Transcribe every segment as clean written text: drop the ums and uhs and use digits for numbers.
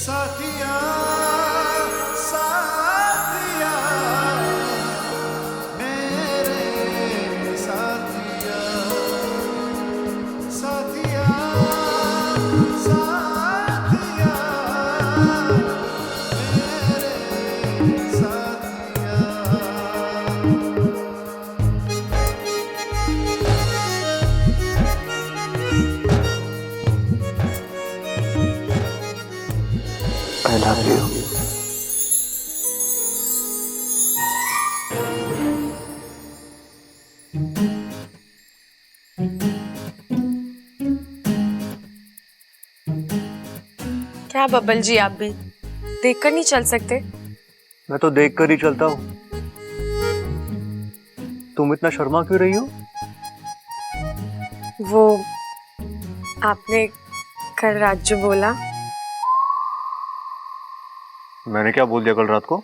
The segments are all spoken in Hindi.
साथिया साथिया मेरे साथिया साथिया साथिया मेरे साथिया। I love you. क्या बब्बल जी, आप भी देखकर नहीं चल सकते? मैं तो देख कर ही चलता हूँ। तुम इतना शर्मा क्यों रही हो? वो आपने कल रात जो बोला। मैंने क्या बोल दिया कल रात को?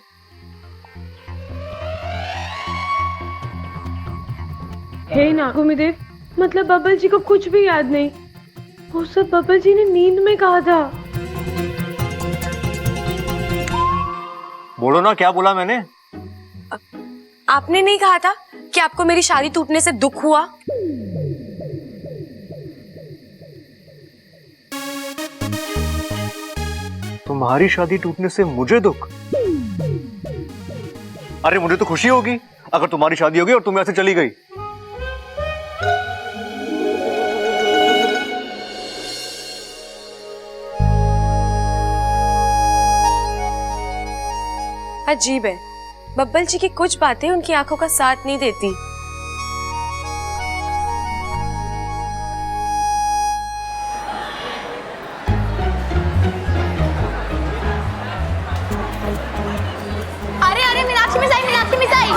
हे नागुमिदेव, मतलब बब्बल जी को कुछ भी याद नहीं। वो सब बब्बल जी ने नींद में कहा था। बोलो ना, क्या बोला मैंने? आपने नहीं कहा था कि आपको मेरी शादी टूटने से दुख हुआ? तुम्हारी शादी टूटने से मुझे दुख? अरे मुझे तो खुशी होगी अगर तुम्हारी शादी होगी और तुम यहाँ से चली गई। अजीब है, बब्बल जी की कुछ बातें उनकी आंखों का साथ नहीं देती। अरे अरे Meenakshi miss I, Meenakshi miss I.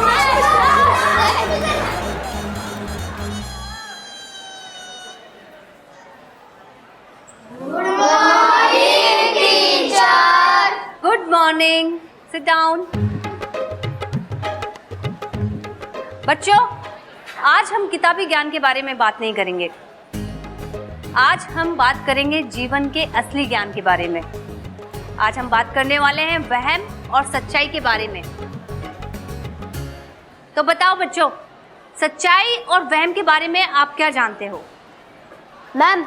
Good morning, sit down. बच्चों, आज हम किताबी ज्ञान के बारे में बात नहीं करेंगे। आज हम बात करेंगे जीवन के असली ज्ञान के बारे में। आज हम बात करने वाले हैं वहम और सच्चाई के बारे में। तो बताओ बच्चों, सच्चाई और वहम के बारे में आप क्या जानते हो? मैम,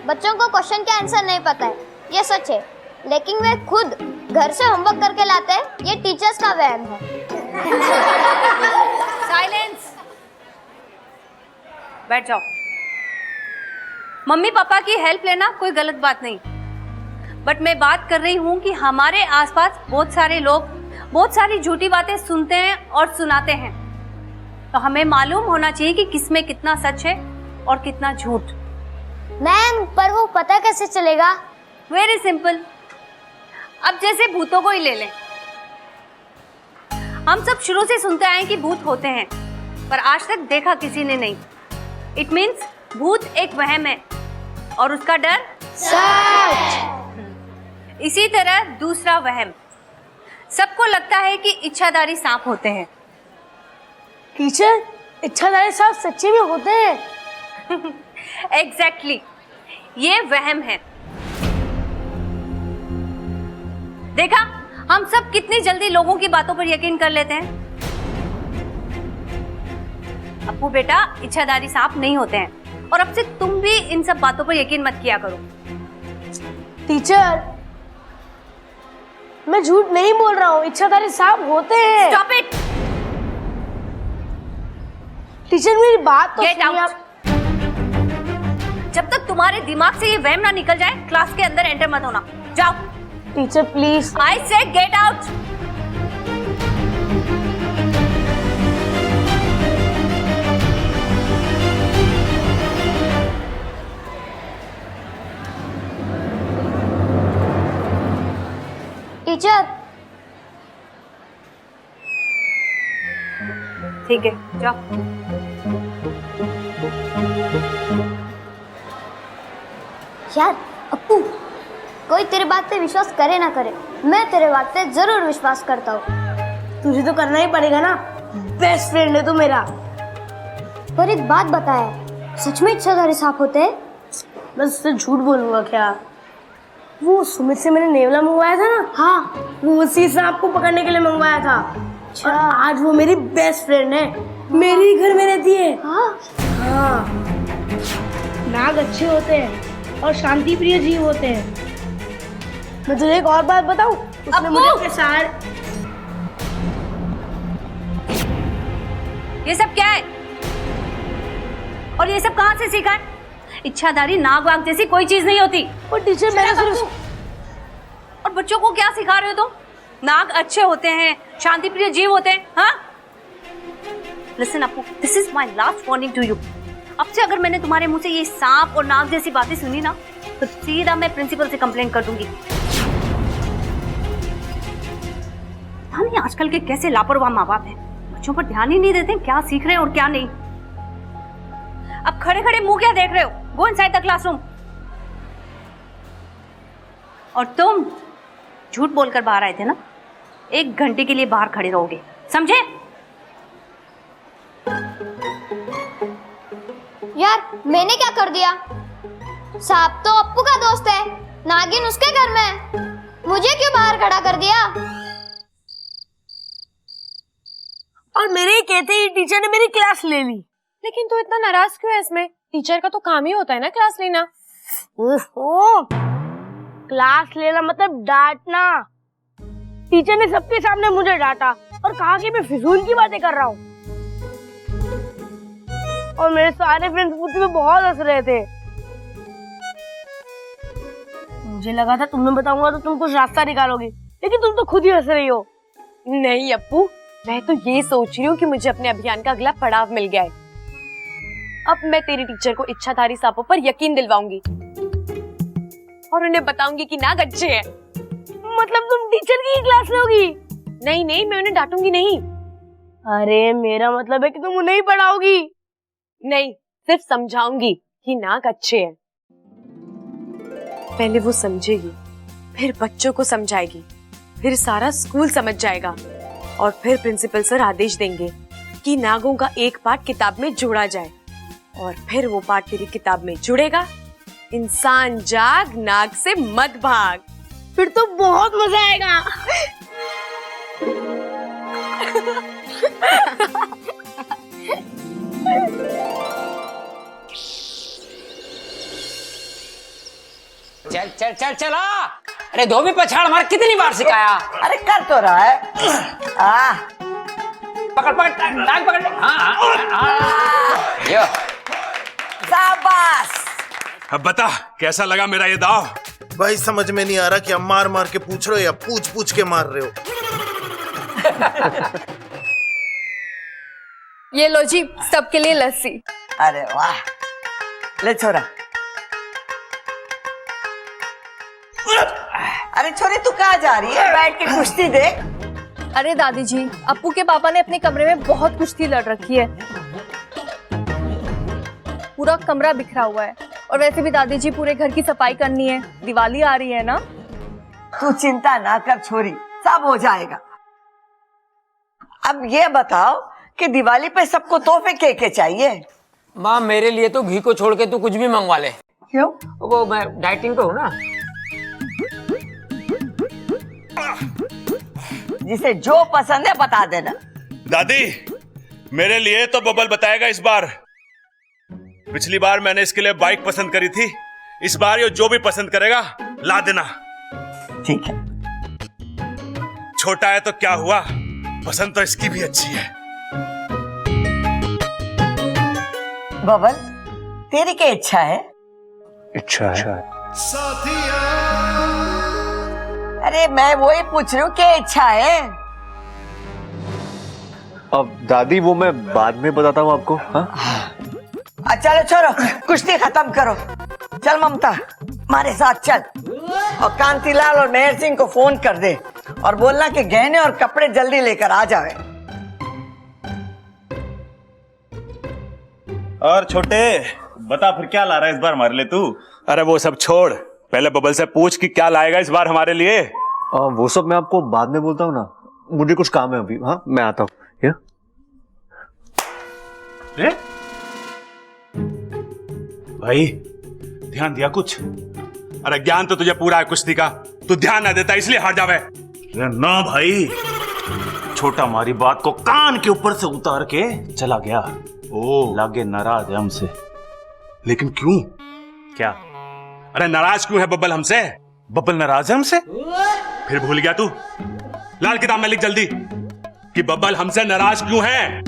बच्चों को क्वेश्चन के आंसर नहीं पता है, ये सच है। लेकिन वे खुद घर से होमवर्क करके लाते हैं, ये टीचर्स का वहम है। साइलेंस, बैठ जाओ। मम्मी पापा की हेल्प लेना कोई गलत बात नहीं, बट मैं बात कर रही हूँ कि हमारे आसपास बहुत सारे लोग बहुत सारी झूठी बातें सुनते हैं और सुनाते हैं। तो हमें मालूम होना चाहिए कि किसमें कितना सच है और कितना झूठ। मैम, पर वो पता कैसे चलेगा? Very simple. अब जैसे भूतों को ही ले लें। हम सब शुरू से सुनते आए कि भूत होते हैं, पर आज तक देखा किसी ने नहीं। इट मीन्स भूत एक वहम है और उसका डर सच। इसी तरह दूसरा वहम, सबको लगता है कि इच्छाधारी सांप होते हैं। टीचर, इच्छाधारी सांप सच्चे में होते हैं? एग्जैक्टली, ये वहम है। देखा, हम सब कितनी जल्दी लोगों की बातों पर यकीन कर लेते हैं। अप्पू बेटा, इच्छाधारी सांप नहीं होते हैं और अब से तुम भी इन सब बातों पर यकीन मत किया करो। टीचर, मैं झूठ नहीं बोल रहा हूँ, इच्छाधारी सांप होते हैं। Stop it. टीचर, मेरी बात तो गेट सुनिए आउट। आप। जब तक तुम्हारे दिमाग से ये वहम ना निकल जाए, क्लास के अंदर एंटर मत होना। जाओ। Teacher please. आई से गेट आउट। टीचर, ठीक है, जाओ। यार अप्पू, कोई तेरे बात पे विश्वास करे ना करे, मैं तेरे बात पे जरूर विश्वास करता हूँ। तुझे तो करना ही पड़ेगा ना, बेस्ट फ्रेंड है तू मेरा। पर एक बात बताया, सच में इच्छाधारी सांप होते हैं? बस उससे झूठ बोलूंगा क्या? वो सुमित से मैंने नेवला मंगवाया था ना, हाँ वो उसी सांप को पकड़ने के लिए मंगवाया था। और आज वो मेरी बेस्ट फ्रेंड है, मेरे ही घर में रहती है। हाँ नाग अच्छे होते हैं और शांति प्रिय जीव होते हैं। मैं तुझे एक और बात बताऊं, उसने मुझे अपने सारे ये सब क्या है और ये सब कहाँ से सीखा है? इच्छाधारी नाग वाग जैसी कोई चीज नहीं होती। और टीचर मैंने सिर्फ और बच्चों को क्या सिखा रहे हो तुम? नाग अच्छे होते हैं, शांति प्रिय जीव होते हैं। हाँ listen Apu, this is my last warning to you. अब से अगर मैंने तुम्हारे मुंह से ये सांप और नाग जैसी बातें सुनी ना तो सीधा मैं प्रिंसिपल से कंप्लेंट कर दूंगी। हाँ नहीं आजकल के कैसे लापरवाह माँ बाप हैं, बच्चों पर ध्यान ही नहीं देते क्या सीख रहे हैं और क्या नहीं। अब खड़े खड़े मुंह क्या देख रहे हो? Go inside the classroom. और तुम झूठ बोलकर बाहर आए थे ना, 1 घंटे के लिए बाहर खड़े रहोगे, समझे? यार मैंने क्या कर दिया? सांप तो अप्पू का दोस्त है, नागिन उसके घर में है, मुझे क्यों बाहर खड़ा कर दिया? और मेरे ही कहते ही टीचर ने मेरी क्लास ले ली। लेकिन तू इतना नाराज क्यों है इसमें? टीचर का तो काम ही होता है ना क्लास लेना। ओहो, क्लास लेना मतलब डांटना। टीचर ने सबके सामने मुझे डांटा और कहा कि मैं फिजूल की बातें कर रहा हूँ। और मेरे सारे फ्रेंड्स मुझ पे बहुत हंस रहे थे। मुझे लगा था तुम्हें बताऊंगा तो तुम कुछ रास्ता निकालोगी, लेकिन तुम तो खुद ही हंस रही हो। नहीं अप्पू, मैं तो ये सोच रही हूँ कि मुझे अपने अभियान का अगला पड़ाव मिल गया है। अब मैं तेरी टीचर को इच्छाधारी सांपों पर यकीन दिलवाऊंगी और उन्हें बताऊंगी कि नाग अच्छे हैं। मतलब तुम टीचर की ही क्लास लोगी? नहीं नहीं, मैं उन्हें डांटूंगी नहीं। अरे मेरा मतलब है कि तुम उन्हें ही पढ़ाओगी। नहीं, सिर्फ समझाऊंगी कि नाग अच्छे हैं। पहले वो समझेगी, फिर बच्चों को समझाएगी, फिर सारा स्कूल समझ जाएगा और फिर प्रिंसिपल सर आदेश देंगे कि नागों का एक पाठ किताब में जोड़ा जाए और फिर वो पाठ तेरी किताब में जुड़ेगा। इंसान जाग, नाग से मत भाग। फिर तो बहुत मजा आएगा। चल चल चल चला। अरे धोबी पछाड़ मार, कितनी बार सिखाया? अरे कर तो रहा है। पकड़ पकड़ टांग पकड़। यो शाबाश। अब बता कैसा लगा मेरा ये दाव? भाई समझ में नहीं आ रहा कि हम मार मार के पूछ रहे हो या पूछ पूछ के मार रहे हो। ये लो जी, सबके लिए लस्सी। अरे वाह, ले छोरा। अरे छोरी तू कहाँ जा रही है? बैठ के कुश्ती देख। अरे दादी जी, अप्पू के पापा ने अपने कमरे में बहुत कुश्ती लड़ रखी है, पूरा कमरा बिखरा हुआ है। और वैसे भी दादी जी पूरे घर की सफाई करनी है, दिवाली आ रही है ना। तू चिंता ना कर छोरी, सब हो जाएगा। अब ये बताओ कि दिवाली पे सबको तोहफे के चाहिए? माँ मेरे लिए तो घी को छोड़ के तू कुछ भी मंगवा ले। क्यों? वो मैं डाइटिंग पे हूँ ना। जिसे जो पसंद है बता देना। दादी मेरे लिए तो बबल बताएगा इस बार। पिछली बार मैंने इसके लिए बाइक पसंद करी थी, इस बार ये जो भी पसंद करेगा ला देना। ठीक है। छोटा है तो क्या हुआ, पसंद तो इसकी भी अच्छी है। बबल तेरी क्या इच्छा है? इच्छा है। साथिया अरे मैं वही पूछ रही हूँ, क्या इच्छा है? अब दादी वो मैं बाद में बताता हूँ आपको। हाँ चलो छोड़ो, कुश्ती खत्म करो। चल ममता हमारे साथ चल, और कांतिलाल और मेहर सिंह को फोन कर दे और बोलना कि गहने और कपड़े जल्दी लेकर आ जाए। और छोटे बता फिर क्या ला रहा है इस बार हमारे लिए तू? अरे वो सब छोड़, पहले बबल से पूछ कि क्या लाएगा इस बार हमारे लिए। वो सब मैं आपको बाद में बोलता हूँ ना, मुझे कुछ काम है अभी। हाँ मैं आता हूँ। भाई ध्यान दिया कुछ? अरे ज्ञान तो तुझे पूरा है कुश्ती का, तू ध्यान ना देता इसलिए हार जावे। ना भाई, छोटा मारी बात को कान के ऊपर से उतार के चला गया। ओ, लागे नाराज है हमसे। लेकिन क्यों? क्या? अरे नाराज क्यों है बब्बल हमसे? बब्बल नाराज है हमसे? फिर भूल गया तू? लाल किताब में लिख जल्दी कि बब्बल हमसे नाराज क्यों है।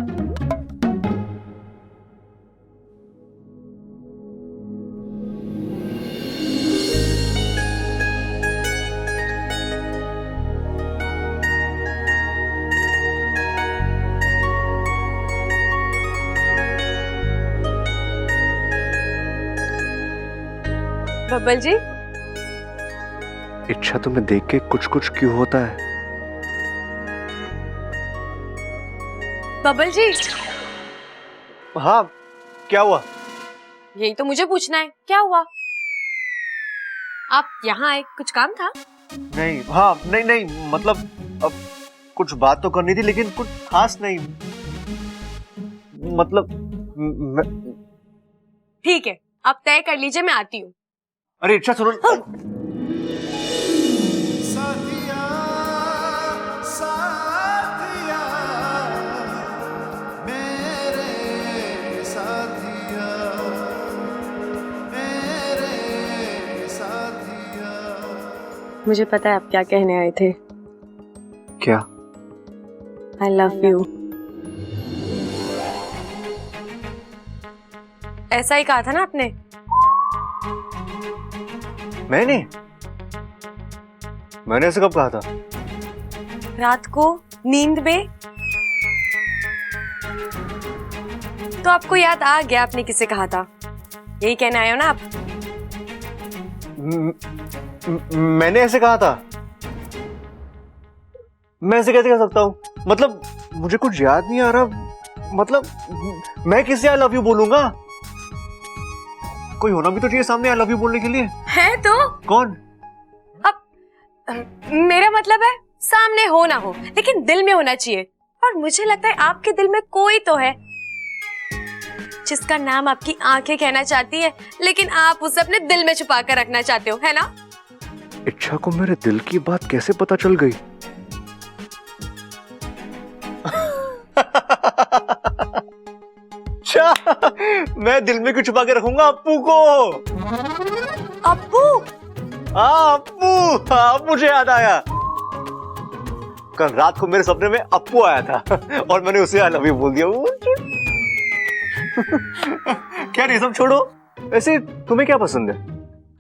बब्बल जी, इच्छा तुम्हें देख के कुछ कुछ क्यों होता है? बब्बल जी, हाँ, क्या हुआ? यही तो मुझे पूछना है, क्या हुआ? आप यहाँ आए, कुछ काम था? नहीं, हाँ, नहीं नहीं, मतलब अब कुछ बात तो करनी थी लेकिन कुछ खास नहीं। मतलब ठीक है, आप तय कर लीजिए, मैं आती हूँ। अरे इच्छा सुनो। हाँ। मुझे पता है आप क्या कहने आए थे। क्या? I love you। ऐसा ही कहा था ना आपने? मैंने ऐसे कब कहा था? रात को नींद में। तो आपको याद आ गया आपने किसे कहा था? यही कहने आए हो ना आप? मैंने ऐसे कहा था? मैं ऐसे कैसे कह सकता हूँ? मतलब मुझे कुछ याद नहीं आ रहा। मतलब मैं किससे आई लव यू बोलूंगा? कोई होना भी तो चाहिए सामने आई लव यू बोलने के लिए। है तो? कौन? मेरा मतलब है सामने हो ना हो लेकिन दिल में होना चाहिए। और मुझे लगता है आपके दिल में कोई तो है जिसका नाम आपकी आंखें कहना चाहती है, लेकिन आप उसे अपने दिल में छुपा कर रखना चाहते हो, है ना? इच्छा को मेरे दिल की बात कैसे पता चल गई? अच्छा, मैं दिल में क्यों छुपा के रखूंगा अप्पू को? अप्पू? हाँ अप्पू, हाँ मुझे याद आया। कल रात को मेरे सपने में अप्पू आया था और मैंने उसे आई लव यू बोल दिया। क्या नहीं, सब छोड़ो। वैसे तुम्हें क्या पसंद है?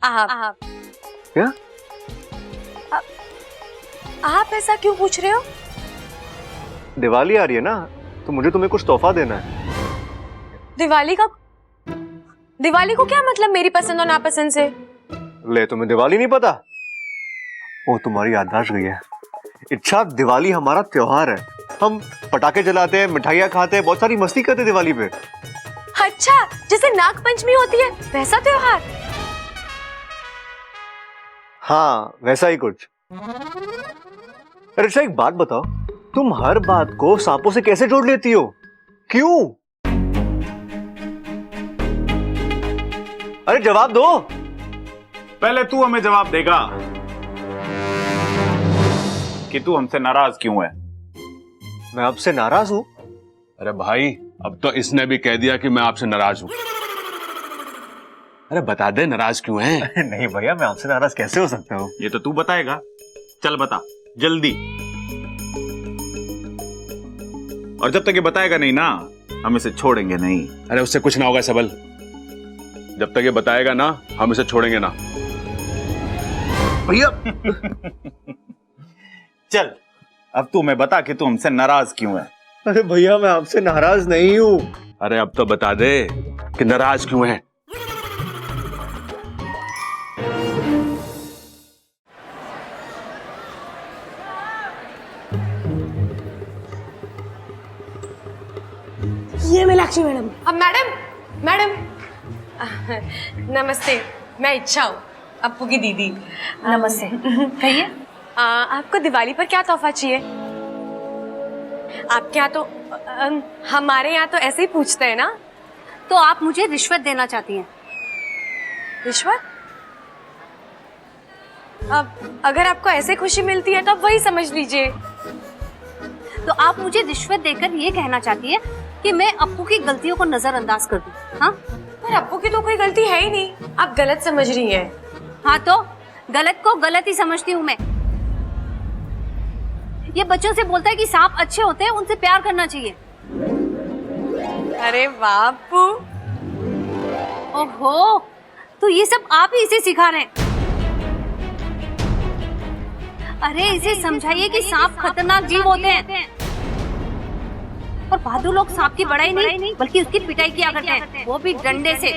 आप। क्या? आप ऐसा क्यों पूछ रहे हो? दिवाली आ रही है ना, तो मुझे तुम्हें कुछ तोहफा देना है। दिवाली का? दिवाली को क्या मतलब मेरी पसंद और नापसंद से? ले, तुम्हें दिवाली नहीं पता? ओ, तुम्हारी याददाश्त गई है। इच्छा, दिवाली हमारा त्योहार है। हम पटाखे जलाते हैं, मिठाइयाँ खाते हैं, बहुत सारी मस्ती करते हैं दिवाली पे। अच्छा, जैसे नाग पंचमी होती है वैसा त्योहार? हाँ, वैसा ही कुछ। अरे अच्छा, एक बात बताओ, तुम हर बात को सांपों से कैसे जोड़ लेती हो? क्यों? अरे जवाब दो। पहले तू हमें जवाब देगा कि तू हमसे नाराज क्यों है? मैं आपसे नाराज हूं? अरे भाई, अब तो इसने भी कह दिया कि मैं आपसे नाराज हूं। अरे बता दे नाराज क्यों है? नहीं भैया, मैं आपसे नाराज कैसे हो सकता हूँ? ये तो तू बताएगा। चल बता जल्दी। और जब तक ये बताएगा नहीं ना, हम इसे छोड़ेंगे नहीं। अरे उससे कुछ ना होगा सबल, जब तक ये बताएगा ना हम इसे छोड़ेंगे ना। भैया चल, अब तू मैं बता कि तू हमसे नाराज क्यों है? अरे भैया, मैं आपसे नाराज नहीं हूँ। अरे अब तो बता दे कि नाराज क्यों है। ये मीनाक्षी मैडम। अब मैडम नमस्ते, मैं इच्छा हूँ, अप्पू की दीदी। नमस्ते। कहिए। आपको दिवाली पर क्या तोहफा चाहिए? आपके यहाँ तो हमारे यहाँ तो ऐसे ही पूछते हैं ना। तो आप मुझे रिश्वत देना चाहती हैं? रिश्वत? अब अगर आपको ऐसे खुशी मिलती है तो आप वही समझ लीजिए। तो आप मुझे रिश्वत देकर ये कहना चाहती है कि मैं अप्पू की गलतियों को नजरअंदाज कर दूं? हाँ, पर अप्पू की तो कोई गलती है ही नहीं, आप गलत समझ रही हैं। हाँ तो गलत को गलत ही समझती हूँ मैं। ये बच्चों से बोलता है कि सांप अच्छे होते हैं, उनसे प्यार करना चाहिए। अरे वाह अप्पू। ओहो, तो ये सब आप ही इसे सिखा रहे हैं। अरे इसे समझाइए कि सांप खतरनाक जीव होते हैं और बहादुर लोग सांप की बड़ाई नहीं बल्कि उसकी पिटाई किया करते हैं, वो भी डंडे से।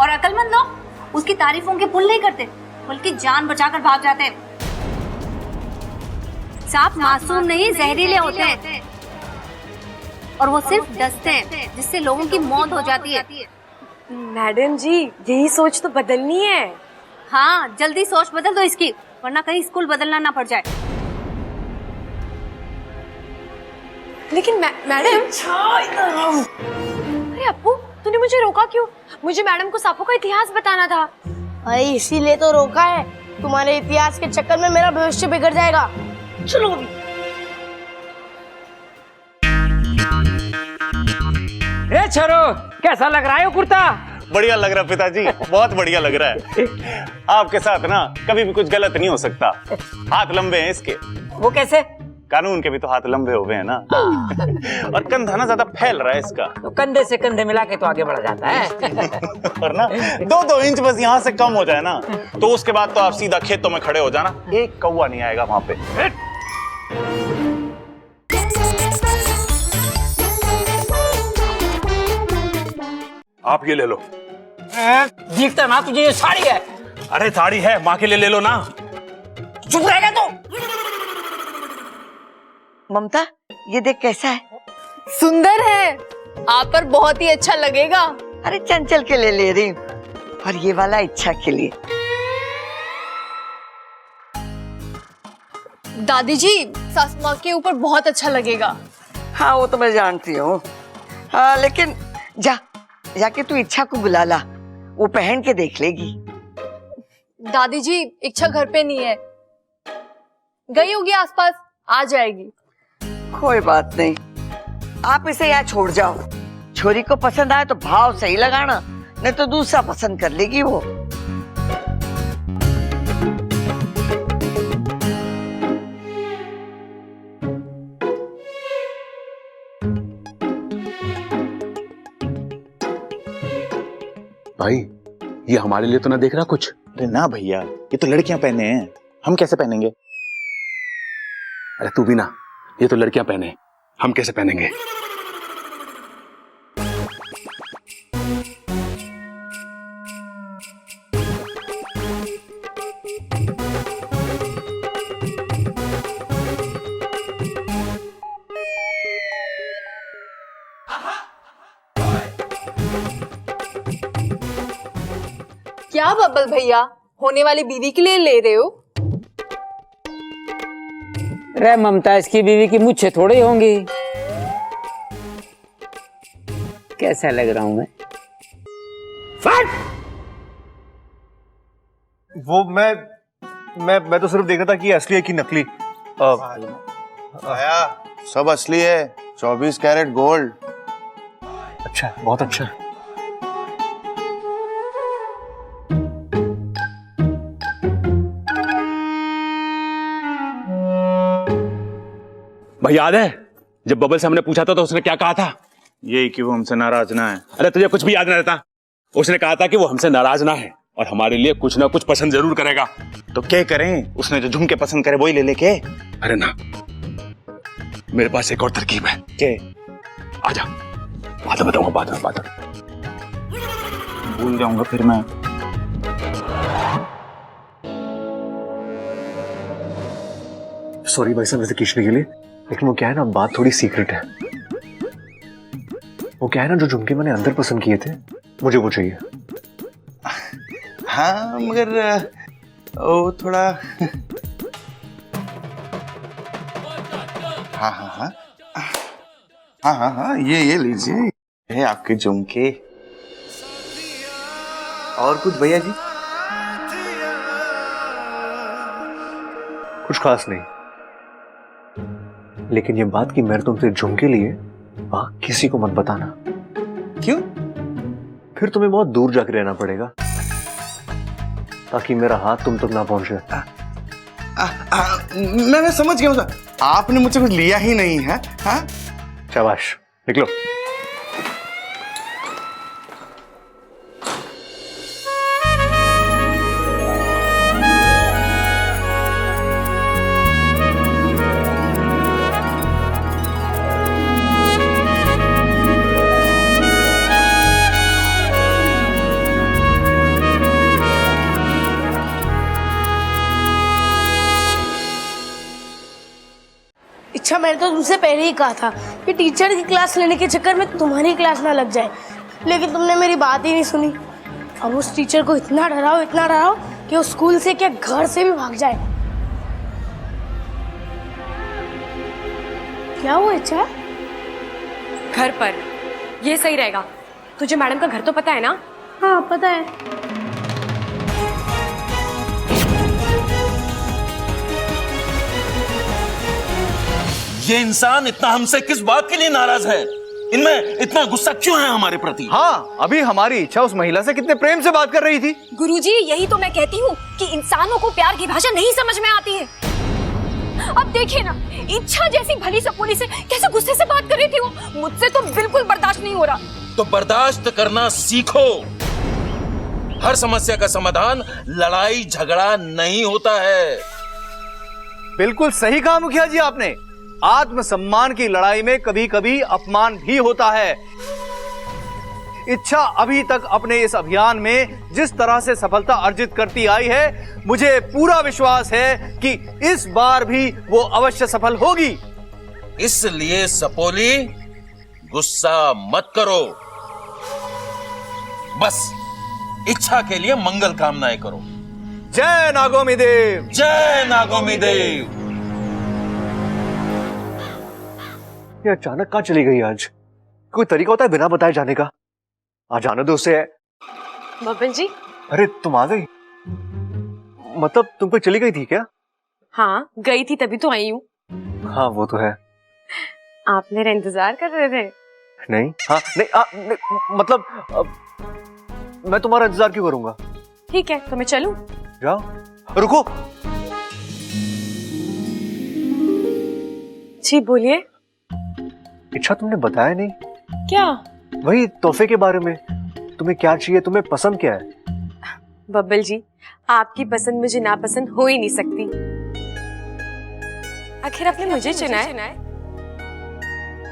और अकलमंद लोग उसकी तारीफों के पुल नहीं करते बल्कि जान बचाकर भाग जाते हैं। सांप मासूम नहीं, जहरीले होते हैं और वो सिर्फ डसते हैं जिससे लोगों की मौत हो जाती है। मैडम जी, यही सोच तो बदलनी है। हाँ, जल्दी सोच बदल दो इसकी, वरना कहीं स्कूल बदलना ना पड़ जाए। लेकिन मैडम। अरे अप्पू, तूने मुझे रोका क्यों? मुझे मैडम को सांपों का इतिहास बताना था। अरे इसीलिए तो रोका है, तुम्हारे इतिहास के चक्कर में मेरा भविष्य बिगड़ जाएगा। चलो अभी। छोरो, कैसा लग रहा है वो कुर्ता? बढ़िया लग रहा है पिताजी, बहुत बढ़िया लग रहा है। आपके साथ ना कभी भी कुछ गलत नहीं हो सकता। हाथ लंबे हैं इसके। वो कैसे? कानून के भी तो हाथ लंबे हो गए हैं ना। और कंधा ना ज्यादा फैल रहा है इसका, तो कंधे से कंधे मिला के तो आगे बढ़ जाता है। और ना 2-2 इंच बस यहाँ से कम हो जाए ना, तो उसके बाद तो आप सीधा खेतों में खड़े हो जाना, एक कौवा नहीं आएगा वहां पे। आप ये ले लो। दिखता ना तुझे ये साड़ी है? अरे साड़ी है, माँ के लिए ले लो ना। चुप रहेगा तो? ममता, ये देख कैसा है। सुंदर है, आप पर बहुत ही अच्छा लगेगा। अरे चंचल के लिए ले रही हूँ, और ये वाला इच्छा के लिए। दादी जी, सास माँ के ऊपर बहुत अच्छा लगेगा। हाँ वो तो मैं जानती हूँ, लेकिन जाके तू इच्छा को बुला ला, वो पहन के देख लेगी। दादी जी, इच्छा घर पे नहीं है, गई होगी आसपास, आ जाएगी। कोई बात नहीं, आप इसे यहाँ छोड़ जाओ। छोरी को पसंद आए तो भाव सही लगाना, नहीं तो दूसरा पसंद कर लेगी वो। भाई, ये हमारे लिए तो ना देख रहा कुछ। अरे ना भैया, ये तो लड़कियां पहने हैं, हम कैसे पहनेंगे? अरे तू भी ना, ये तो लड़कियां पहने, हम कैसे पहनेंगे? क्या बब्बल भैया, होने वाली बीवी के लिए ले रहे हो? अरे ममता, इसकी बीवी की मुझे थोड़ी होंगी। कैसा लग रहा हूं मैं? वो मैं तो सिर्फ देख रहा था कि असली है कि नकली। आया, सब असली है, 24 कैरेट गोल्ड। अच्छा, बहुत अच्छा। भाई याद है जब बबल से हमने पूछा था तो उसने क्या कहा था? यही कि वो हमसे नाराज ना है। अरे तुझे कुछ भी याद नहीं रहता। उसने कहा था कि वो हमसे नाराज ना है और हमारे लिए कुछ ना कुछ पसंद जरूर करेगा। तो क्या करें? उसने जो झुमके पसंद करे वही ले लेके। अरे ना, मेरे पास एक और तरकीब है। के? आजा, बाद में बताऊंगा, बाद में भूल जाऊंगा फिर मैं। सॉरी भाई साहब वैसे खींचने के लिए, लेकिन वो क्या है ना, बात थोड़ी सीक्रेट है। वो क्या है ना, जो झुमके मैंने अंदर पसंद किए थे, मुझे वो चाहिए। हाँ मगर वो थोड़ा हाँ हाँ हाँ हाँ हाँ हाँ, ये लीजिए। है आपके झुमके। और कुछ भैया जी? कुछ खास नहीं, लेकिन ये बात कि मैंने तुमसे झुमके लिए वहां किसी को मत बताना। क्यों? फिर तुम्हें बहुत दूर जाकर रहना पड़ेगा ताकि मेरा हाथ तुम तक ना पहुंचे। मैं समझ गया हूँ सर, आपने मुझसे कुछ लिया ही नहीं है। हाँ, शाबाश, निकलो। अच्छा, मैंने तो तुमसे पहले ही कहा था कि टीचर की क्लास लेने के चक्कर में तुम्हारी क्लास ना लग जाए, लेकिन तुमने मेरी बात ही नहीं सुनी। अब उस टीचर को इतना डराओ कि वो स्कूल से क्या घर से भी भाग जाए। क्या हुआ? अच्छा, घर पर ये सही रहेगा। तुझे मैडम का घर तो पता है ना? हाँ पता है। ये इंसान इतना हमसे किस बात के लिए नाराज है? इनमें इतना गुस्सा क्यों है हमारे प्रति? हाँ, अभी हमारी इच्छा उस महिला से कितने प्रेम से बात कर रही थी। गुरुजी, यही तो मैं कहती हूँ कि इंसानों को प्यार की भाषा नहीं समझ में आती है। अब देखिए ना, इच्छा जैसी भली सपोली से कैसे गुस्से से बात कर रही थी वो। मुझसे तो बिल्कुल बर्दाश्त नहीं हो रहा। तो बर्दाश्त करना सीखो। हर समस्या का समाधान लड़ाई झगड़ा नहीं होता है। बिल्कुल सही कहा मुखिया जी आपने। आत्मसम्मान की लड़ाई में कभी कभी अपमान भी होता है। इच्छा अभी तक अपने इस अभियान में जिस तरह से सफलता अर्जित करती आई है, मुझे पूरा विश्वास है कि इस बार भी वो अवश्य सफल होगी। इसलिए सपोली, गुस्सा मत करो, बस इच्छा के लिए मंगल कामनाएं करो। जय नागोमी देव, जय नागोमी देव। ये अचानक कहाँ चली गई आज? कोई तरीका होता है बिना बताए जाने का? आज जाने दो उसे। बब्बन जी। अरे तुम आ गई? मतलब तुम कोई चली गई थी क्या? हाँ, गई थी तभी तो आई हूँ। हाँ वो तो है। आप मेरा इंतजार कर रहे थे? नहीं, हाँ नहीं, मतलब मैं तुम्हारा इंतजार क्यों करूंगा? ठीक है, तो मैं चलूं? जाओ। रुको। जी बोलिए। इच्छा तुमने बताया नहीं। क्या? वही तोहफे के बारे में। तुम्हें क्या चाहिए, तुम्हें पसंद क्या है? बब्बल जी, आपकी पसंद मुझे नापसंद हो ही नहीं सकती। आखिर आपने मुझे चुना है।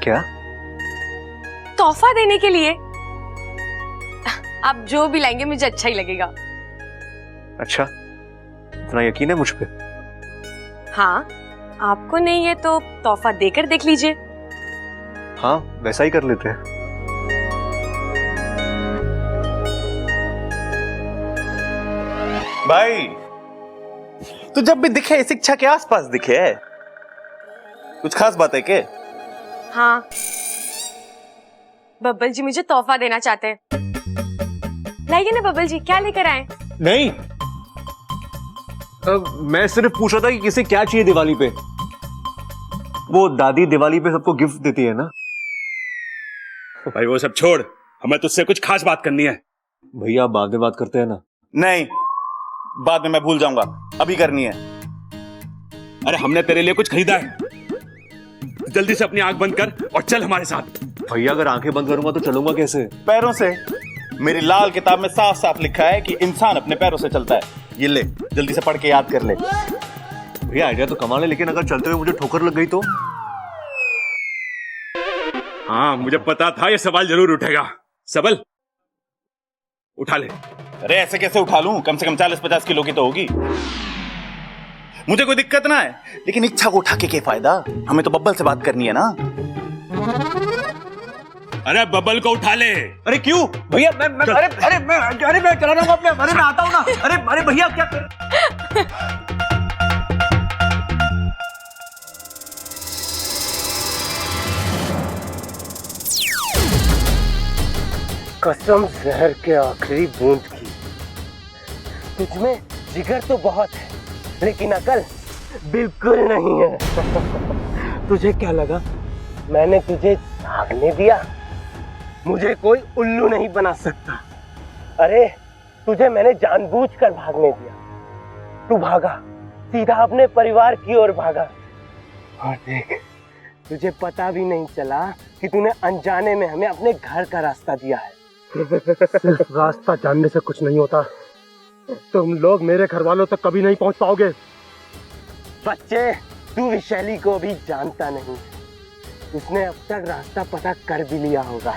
क्या? तोहफा देने के लिए। आप जो भी लाएंगे मुझे अच्छा ही लगेगा। अच्छा, इतना यकीन है मुझ पे? हाँ, आपको नहीं है तो तोहफा देकर देख लीजिए। हाँ, वैसा ही कर लेते हैं। भाई, तू जब भी दिखे शिक्षा के आसपास दिखे। कुछ खास बात है क्या? हाँ, बब्बल जी मुझे तोहफा देना चाहते हैं। लाइए ना बब्बल जी, क्या लेकर आए? नहीं, मैं सिर्फ पूछ रहा था कि किसे क्या चाहिए दिवाली पे। वो दादी दिवाली पे सबको गिफ्ट देती है ना। भाई वो सब छोड़, हमें तुझसे कुछ खास बात करनी है। भैया बाद में बात करते हैं ना। नहीं, बाद में मैं भूल जाऊंगा, अभी करनी है। अरे हमने तेरे लिए कुछ खरीदा है, जल्दी से अपनी आंख बंद कर और चल हमारे साथ। भैया अगर आंखें बंद करूंगा तो चलूंगा कैसे? पैरों से। मेरी लाल किताब में साफ साफ लिखा है कि इंसान अपने पैरों से चलता है। ये ले, जल्दी से पढ़ के याद कर ले। भैया आइडिया तो कमाल है, लेकिन अगर चलते हुए मुझे ठोकर लग गई तो? हाँ, मुझे पता था ये सवाल जरूर उठेगा। सबल, उठा ले। अरे ऐसे कैसे उठा लूं? कम से कम 40-50 किलो की तो होगी। मुझे कोई दिक्कत ना है, लेकिन इच्छा को उठा के क्या फायदा? हमें तो बब्बल से बात करनी है ना। अरे बब्बल को उठा ले। अरे क्यों भैया? मैं चला रहा हूँ अपने। अरे मैं आता हूँ ना। अरे भैया क्या? कसम जहर के आखिरी बूंद की। तुझमें जिगर तो बहुत है, लेकिन अकल बिल्कुल नहीं है। तुझे क्या लगा मैंने तुझे भागने दिया? मुझे कोई उल्लू नहीं बना सकता। अरे तुझे मैंने जानबूझकर भागने दिया। तू भागा, सीधा अपने परिवार की ओर भागा, और देख तुझे पता भी नहीं चला कि तूने अनजाने में हमें अपने घर का रास्ता दिया है। सिर्फ रास्ता जानने से कुछ नहीं होता, तुम लोग मेरे घर वालों तक कभी नहीं पहुंच पाओगे। बच्चे, तू विशैली को भी जानता नहीं, उसने अब तक रास्ता पता कर भी लिया होगा।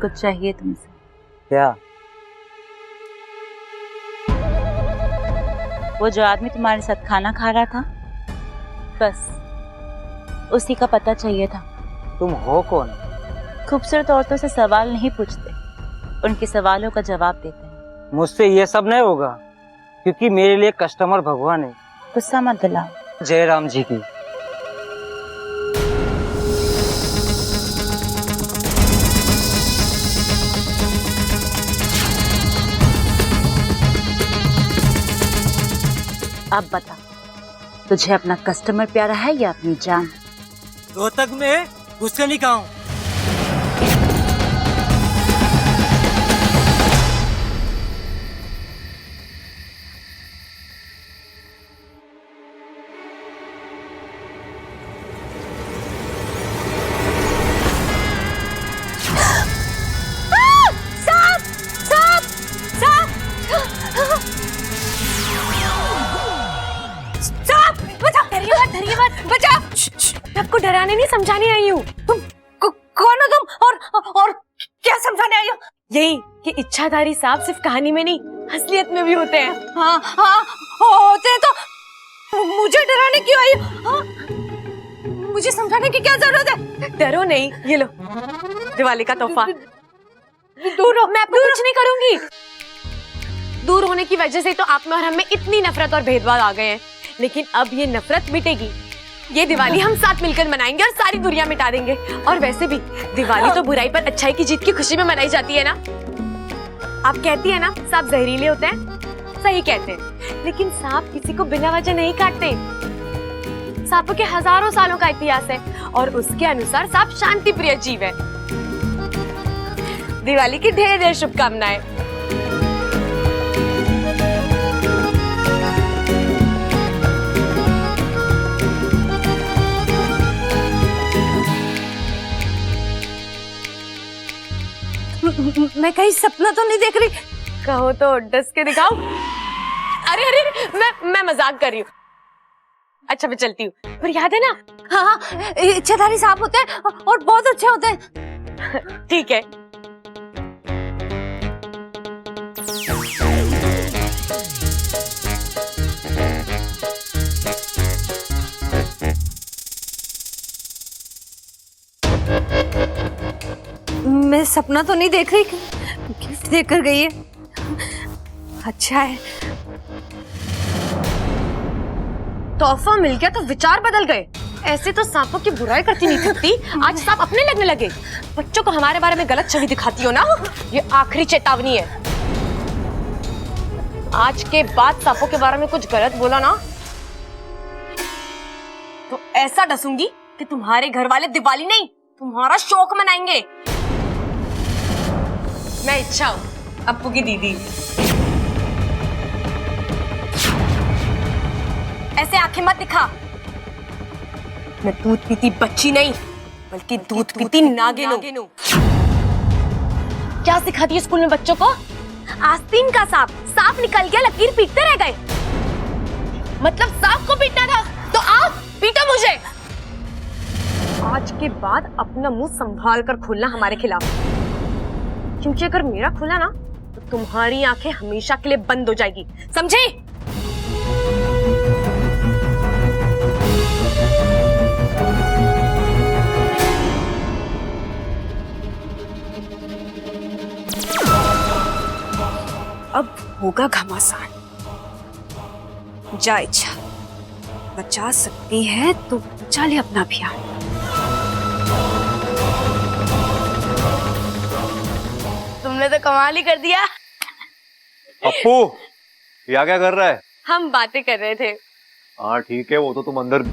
कुछ चाहिए तुमसे? क्या? वो जो आदमी तुम्हारे साथ खाना खा रहा था, बस उसी का पता चाहिए था। तुम हो कौन? खूबसूरत औरतों से सवाल नहीं पूछते, उनके सवालों का जवाब देते हैं। मुझसे ये सब नहीं होगा, क्योंकि मेरे लिए कस्टमर भगवान है। गुस्सा मत दिलाओ। जय राम जी की। अब बता, तुझे अपना कस्टमर प्यारा है या अपनी जान? रोहतक में गुस्से नहीं खाऊं। आपको डराने नहीं समझाने आई हूँ। तुम कौन हो तुम, और क्या समझाने आई हो? यही कि इच्छाधारी सांप सिर्फ कहानी में नहीं, असलियत में भी होते हैं। हाँ हाँ होते हैं, तो मुझे डराने क्यों आई हो? हाँ? मुझे समझाने की क्या जरूरत है? डरो नहीं, ये लो दिवाली का तोहफा। दूर हो। मैं आपको कुछ नहीं करूंगी। दूर होने की वजह से तो आप में और हम में इतनी नफरत और भेदभाव आ गए हैं, लेकिन अब ये नफरत मिटेगी। ये दिवाली हम साथ मिलकर मनाएंगे और सारी दुनिया मिटा देंगे। और वैसे भी दिवाली तो बुराई पर अच्छाई की जीत की खुशी में मनाई जाती है ना। आप कहती है ना सांप जहरीले होते हैं, सही कहते हैं, लेकिन सांप किसी को बिना वजह नहीं काटते। सांपों के हजारों सालों का इतिहास है और उसके अनुसार सांप शांति प्रिय जीव है। दिवाली की ढेर ढेर शुभकामनाएं। मैं कहीं सपना तो नहीं देख रही? कहो तो डस के दिखाओ। अरे अरे मैं मजाक कर रही हूँ। अच्छा मैं चलती हूँ, पर याद है ना? हाँ इच्छाधारी सांप होते हैं और बहुत अच्छे होते हैं। ठीक है। मैं सपना तो नहीं देख रही, गिफ्ट देकर गई है। अच्छा है, तोहफा मिल गया तो विचार बदल गए। ऐसे तो सांपों की बुराई करती नहीं थकती, आज सांप अपने लगने लगे। बच्चों को हमारे बारे में गलत छवि दिखाती हो ना, ये आखिरी चेतावनी है। आज के बाद सांपों के बारे में कुछ गलत बोला ना तो ऐसा डसूंगी कि तुम्हारे घर वाले दिवाली नहीं तुम्हारा शौक मनाएंगे। मैं इच्छा हूं अप्पू की दीदी। ऐसे आंखें मत दिखा। मैं दूध पीती बच्ची नहीं, बल्कि दूध पीती नागिन हूं। क्या सिखाती है स्कूल में बच्चों को? आस्तीन का सांप निकल गया, लकीर पीटते रह गए। मतलब सांप को पीटना था तो आओ पीटो मुझे। आज के बाद अपना मुंह संभाल कर खोलना हमारे खिलाफ, क्योंकि अगर मेरा खुला ना तो तुम्हारी आंखें हमेशा के लिए बंद हो जाएगी, समझे? अब होगा घमासान। जा इच्छा, बचा सकती है तो बचा ले अपना प्यार। तुमने तो कमाल ही कर दिया। अप्पू, या क्या कर रहा है? हम बातें कर रहे थे। हाँ ठीक है, वो तो तुम अंदर।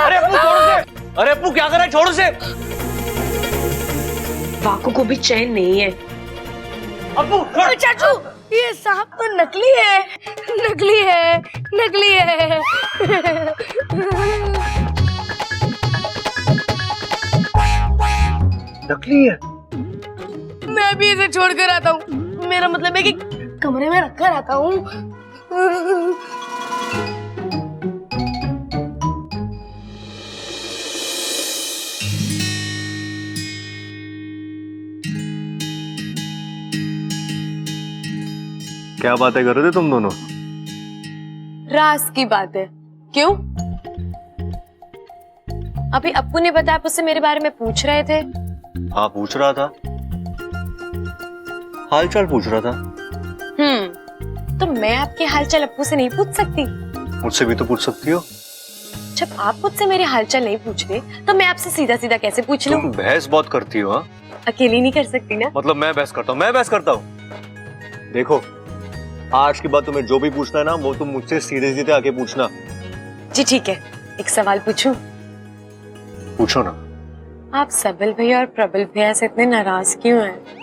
अरे अप्पू छोड़ो से! अरे अप्पू क्या कर रहा है? छोड़ो से! वाको को भी चैन नहीं है। अप्पू चाचू, ये सांप तो नकली है, नकली है, नकली है। नकली है? मैं भी इसे छोड़ कर आता हूँ। मेरा मतलब है कि कमरे में रखकर आता हूँ। क्या बातें कर रहे थे तुम दोनों? राज की बात है। क्यों? अभी अप्पू ने बताया, आप उससे मेरे बारे में पूछ रहे थे। हाँ पूछ रहा था, हालचाल पूछ रहा था। तो मैं आपके हालचाल अप्पू से नहीं पूछ सकती? मुझसे भी तो पूछ सकती हो। जब आप मुझसे मेरे हालचाल नहीं पूछ रहे तो मैं आपसे सीधा सीधा कैसे पूछ लूं? तुम बहस बहुत करती हो। हाँ अकेली नहीं कर सकती ना। मतलब मैं बहस करता हूँ? मैं बहस करता हूँ? देखो, आज के बाद तुम्हें जो भी पूछना है ना, वो तुम मुझसे सीधे सीधे आके पूछना। जी ठीक है, एक सवाल पूछूं? पूछो ना। आप सबल भैया और प्रबल भैया से इतने नाराज क्यों हैं?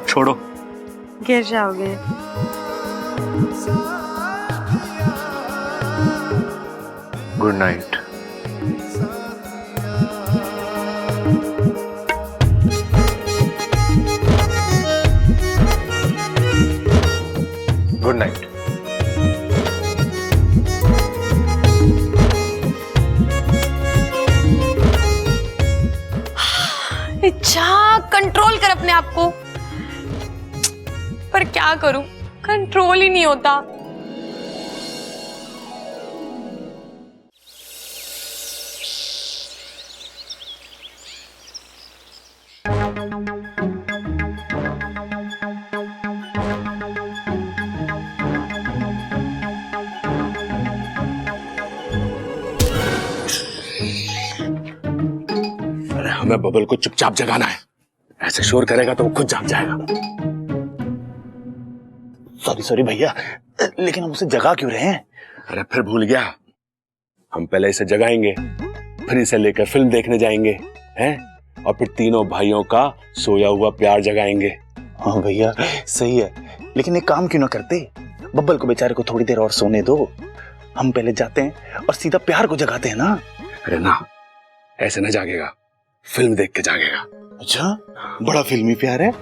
छोड़ो, गिर जाओगे। Good night. Good night. इच्छा कंट्रोल कर अपने आप को, पर क्या करूं, कंट्रोल ही नहीं होता। अरे हमें बबल को चुपचाप जगाना है। ऐसे शोर करेगा तो वो खुद जाग जाएगा। सॉरी सॉरी भैया, लेकिन हम उसे जगा क्यों रहे हैं? अरे फिर भूल गया, हम पहले इसे जगाएंगे, फिर इसे लेकर फिल्म देखने जाएंगे, हैं? और फिर तीनों भाइयों का सोया हुआ प्यार जगाएंगे। हाँ भैया सही है, लेकिन एक काम क्यों ना करते, बब्बल को बेचारे को थोड़ी देर और सोने दो। हम पहले जाते हैं और सीधा प्यार को जगाते हैं ना। अरे ना, ऐसे ना जागेगा, फिल्म देख के जागेगा। अच्छा, बड़ा फिल्मी प्यार है।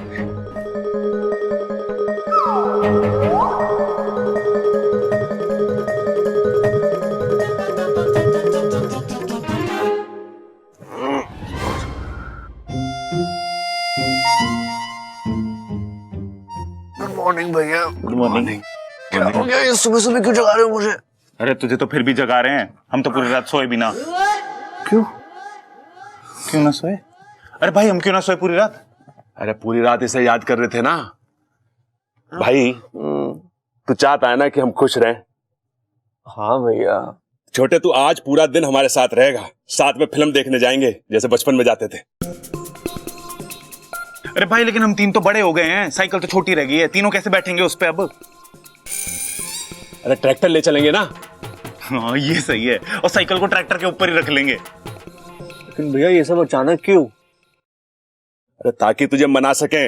गुड मॉर्निंग भैया। Good morning. क्या हो गया, ये सुबह सुबह क्यों जगा रहे हो मुझे? अरे तुझे तो फिर भी जगा रहे हैं, हम तो पूरी रात सोए भी ना। क्यों? क्यों ना सोए? अरे भाई हम क्यों ना सोए पूरी रात? अरे पूरी रात इसे याद कर रहे थे ना भाई। तू चाहता है ना कि हम खुश रहें? हाँ भैया। छोटे, तू आज पूरा दिन हमारे साथ रहेगा, साथ में फिल्म देखने जाएंगे जैसे बचपन में जाते थे। अरे भाई लेकिन हम तीन तो बड़े हो गए हैं, साइकिल तो छोटी रह गई है, तीनों कैसे बैठेंगे उस पे अब? अरे ट्रैक्टर ले चलेंगे ना। हाँ ये सही है, और साइकिल को ट्रैक्टर के ऊपर ही रख लेंगे। लेकिन भैया ये सब अचानक क्यों? अरे ताकि तुझे मना सकें।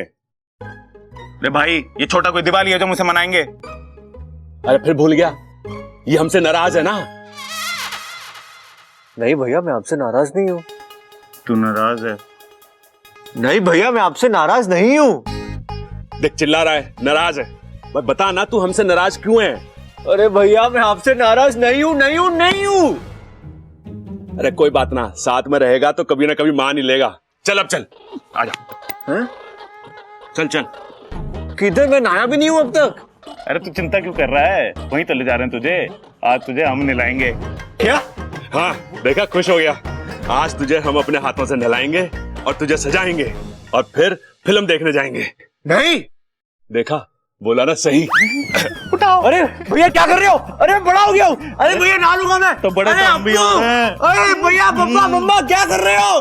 अरे भाई ये छोटा कोई दिवाली है जो मुझे मनाएंगे? अरे फिर भूल गया, ये हमसे नाराज है ना। नहीं भैया मैं आपसे नाराज नहीं हूँ। तू नाराज है? नहीं भैया मैं आपसे नाराज नहीं हूँ। देख चिल्ला रहा है, नाराज है। भाई बता ना, तू हमसे नाराज क्यों है? अरे भैया मैं आपसे नाराज नहीं हूँ, नहीं हूँ, नहीं हूँ। अरे कोई बात ना, साथ में रहेगा तो कभी ना कभी मान ही लेगा। चल अब चल, आजा। चल चल। किधर? मैं नहाया भी नहीं हूँ अब तक। अरे तू चिंता क्यों कर रहा है, वहीं तो ले जा रहे हैं तुझे। आज तुझे हम नहलाएंगे। क्या? हाँ देखा, खुश हो गया। आज तुझे हम अपने हाथों से नहलाएंगे और तुझे सजाएंगे और फिर फिल्म देखने जाएंगे। नहीं देखा, बोला ना सही। उठाओ। अरे भैया क्या कर रहे हो? अरे बड़ा हो गया हूँ। अरे भैया नहा लूंगा मैं। तो बड़े तो हम भी हो गए। अरे भैया, पप्पा मम्मा क्या कर रहे हो?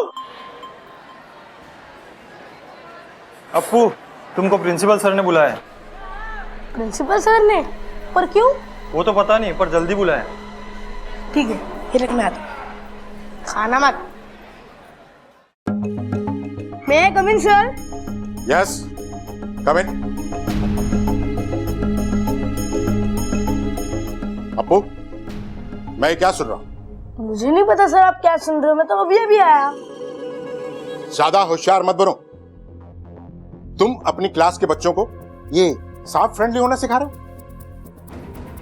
अप्पू, तुमको प्रिंसिपल सर ने बुलाया। प्रिंसिपल सर ने? पर क्यों? वो तो पता नहीं, पर जल्दी बुलाया। ठीक है, ये रख, मैं आता हूं। खाना मत। मैं कम इन सर? यस, कम इन। अप्पू, मैं क्या सुन रहा हूं? मुझे नहीं पता सर आप क्या सुन रहे हो, मैं तो अभी अभी आया। ज्यादा होशियार मत बनो। तुम अपनी क्लास के बच्चों को ये सांप फ्रेंडली होना सिखा रहे हो?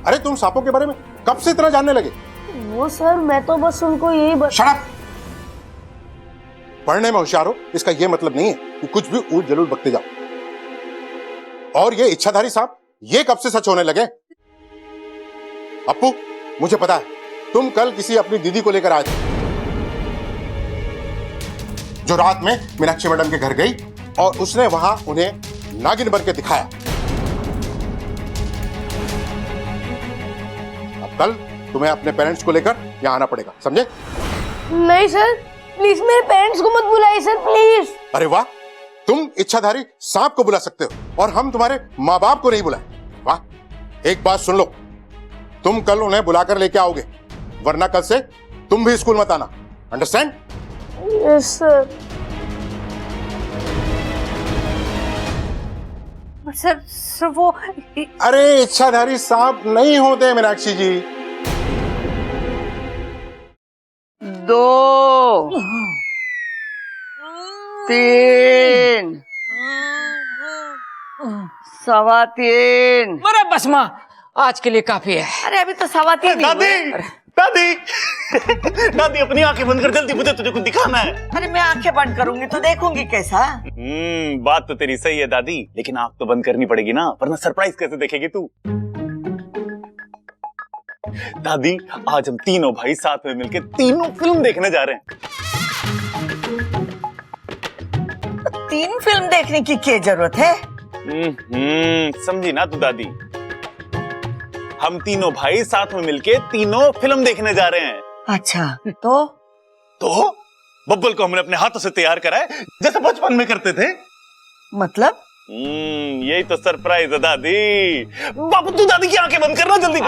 अरे तुम सांपों के बारे में कब से इतना जानने लगे? वो सर, मैं तो बस उनको यही शट अप! पढ़ने में होशियार हो इसका यह मतलब नहीं है कि कुछ भी ऊल जलूल बकते जाओ। और ये इच्छाधारी सांप, ये कब से सच होने लगे? अप्पू, मुझे पता है तुम कल किसी अपनी दीदी को लेकर आए थे, जो रात में मीनाक्षी मैडम के घर गई और उसने वहां उन्हें नागिन बन के दिखाया। अब कल तुम्हें अपने पेरेंट्स को लेकर यहां आना पड़ेगा, समझे? नहीं सर, प्लीज मेरे पेरेंट्स को मत बुलाइए सर, प्लीज। अरे वाह, तुम इच्छाधारी सांप को बुला सकते हो और हम तुम्हारे माँ बाप को नहीं बुलाए। वाह! एक बात सुन लो, तुम कल उन्हें बुलाकर लेके आओगे, वरना कल से तुम भी स्कूल मत आना। अंडरस्टैंड? Yes sir. सर वो अरे इच्छाधारी सांप नहीं होते मीनाक्षी जी। 2 3 3:15। अरे बस माँ, आज के लिए काफी है। अरे अभी तो 3:15 दादी, दादी, दादी अपनी आंखें बंद कर, जल्दी, मुझे तुझे कुछ दिखाना है। अरे मैं आंखें बंद करूंगी तो देखूंगी कैसा? बात तो तेरी सही है दादी, लेकिन आंख तो बंद करनी पड़ेगी ना, वरना सरप्राइज कैसे देखेगी तू? दादी, आज हम तीनों भाई साथ में मिलकर तीनों फिल्म देखने जा रहे हैं। 3 फिल्म देखने की क्या जरूरत है? समझी ना तू दादी? हम तीनों भाई साथ में मिलके तीनों फिल्म देखने जा रहे हैं। अच्छा, तो बब्बल को हमने अपने हाथों से तैयार करा है, जैसे बचपन में करते थे। मतलब? यही तो सरप्राइज है दादी। बाबू तू दादी की आंखें बंद करना, जल्दी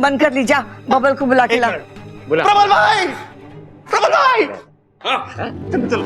बंद कर ली। जा, बब्बल को बुला के ला। प्रबल भाई, प्रबल भाई, चलो।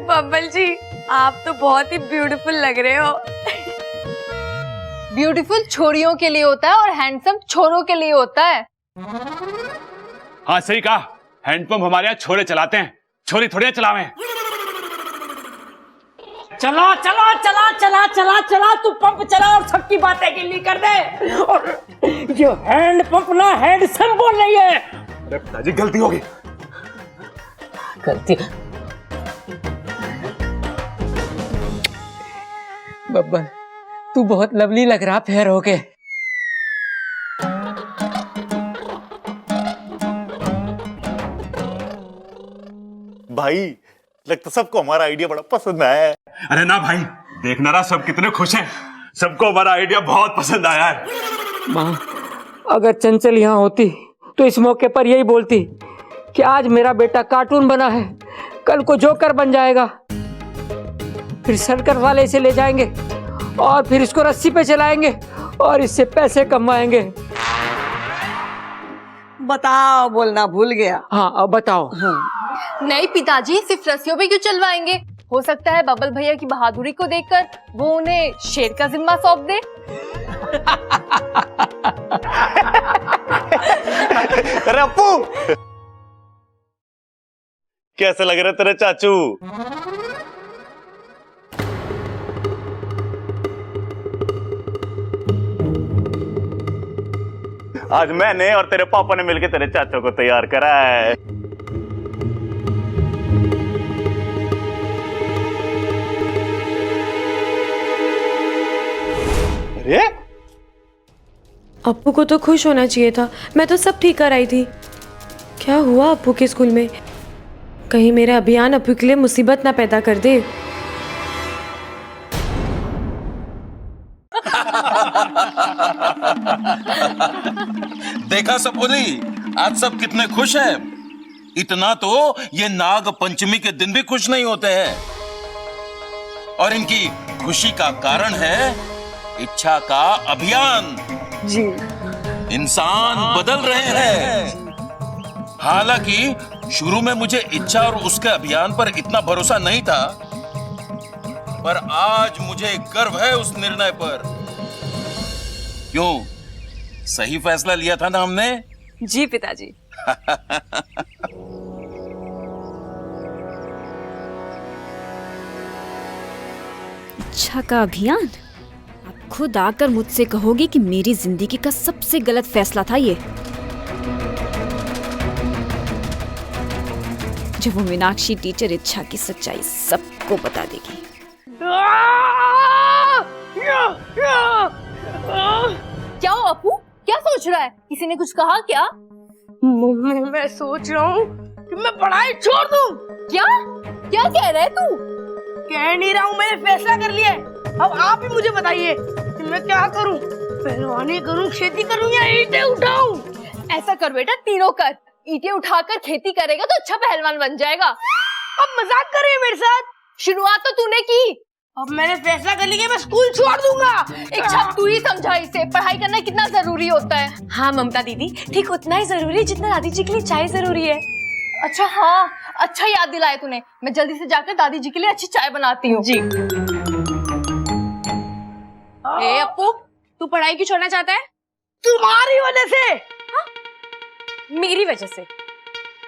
बब्बल जी, आप तो बहुत ही ब्यूटीफुल लग रहे हो। ब्यूटीफुल छोरियों के लिए होता है और हैंडसम छोरों के लिए होता है। हाँ सही कहा, हैंडपंप हमारे यहाँ छोरे चलाते हैं, छोरी थोड़ी चलावे। चला चला चला चला चला चला, तू पंप चला और सबकी बातें गिल्ली कर दे। और ये हैंड पंप ना हैंड सम बोल रही है। अरे पिताजी गलती होगी। गलती? बब्बन, तू बहुत लवली लग रहा फेयर होके। भाई लगता सबको हमारा आइडिया बड़ा पसंद आया है। अरे ना भाई, देखना रहा सब कितने खुश हैं। सबको हमारा आइडिया बहुत पसंद आया है। माँ, अगर चंचल यहाँ होती तो इस मौके पर यही बोलती कि आज मेरा बेटा कार्टून बना है, कल को जोकर बन जाएगा, फिर सर्कस वाले इसे ले जाएंगे और फिर इसको रस्सी पे चलाएंगे और इससे पैसे कमाएंगे। बताओ, बोलना भूल गया। हाँ, अब बताओ। नहीं पिताजी, सिर्फ रस्सियों पे क्यों चलवाएंगे? हो सकता है बबल भैया की बहादुरी को देखकर वो उन्हें शेर का जिम्मा सौंप दे। अरे अपू, कैसे लग रहा तेरे चाचू? आज मैंने और तेरे पापा ने मिलकर तेरे चाचू को तैयार करा है। अरे अप्पू को तो खुश होना चाहिए था, मैं तो सब ठीक कर आई थी। क्या हुआ अप्पू के स्कूल में? कहीं मेरा अभियान अप्पू के लिए मुसीबत ना पैदा कर दे। देखा सबोली, आज सब कितने खुश हैं। इतना तो ये नाग पंचमी के दिन भी खुश नहीं होते हैं। और इनकी खुशी का कारण है इच्छा का अभियान। जी, इंसान बदल रहे हैं। हालांकि शुरू में मुझे इच्छा और उसके अभियान पर इतना भरोसा नहीं था, पर आज मुझे गर्व है उस निर्णय पर। क्यों, सही फैसला लिया था ना हमने? जी पिताजी। इच्छा का अभियान? आप खुद आकर मुझसे कहोगे कि मेरी जिंदगी का सबसे गलत फैसला था ये। जब वो मीनाक्षी टीचर इच्छा की सच्चाई सबको बता देगी। क्या हो अपू, क्या सोच रहा है? किसी ने कुछ कहा क्या? मैं सोच रहा हूँ कि मैं पढ़ाई छोड़ दूँ। क्या क्या कह रहा है तू? कह नहीं रहा हूँ, मैंने फैसला कर लिया है। अब आप ही मुझे बताइए कि मैं क्या करूँ? पहलवानी करूँ, खेती करूँ या ईंटें उठाऊँ? ऐसा कर बेटा, तीनों कर। ईंटें उठाकर खेती करेगा तो अच्छा पहलवान बन जाएगा। अब मजाक कर रही है मेरे साथ? शुरुआत तो तूने की। अब मैंने फैसला कर लिया, मैं स्कूल छोड़ दूंगा। इच्छा, तू ही समझा इसे, पढ़ाई करना कितना जरूरी होता है। हाँ ममता दीदी, ठीक उतना ही जरूरी है जितना दादी जी के लिए चाय जरूरी है। अच्छा हाँ, अच्छा याद दिलाया तूने। मैं जल्दी से जाकर दादी जी के लिए अच्छी चाय बनाती हूँ। जी। ए अप्पू, तू पढ़ाई क्यों छोड़ना चाहता है? तुम्हारी वजह से। हाँ? मेरी वजह से?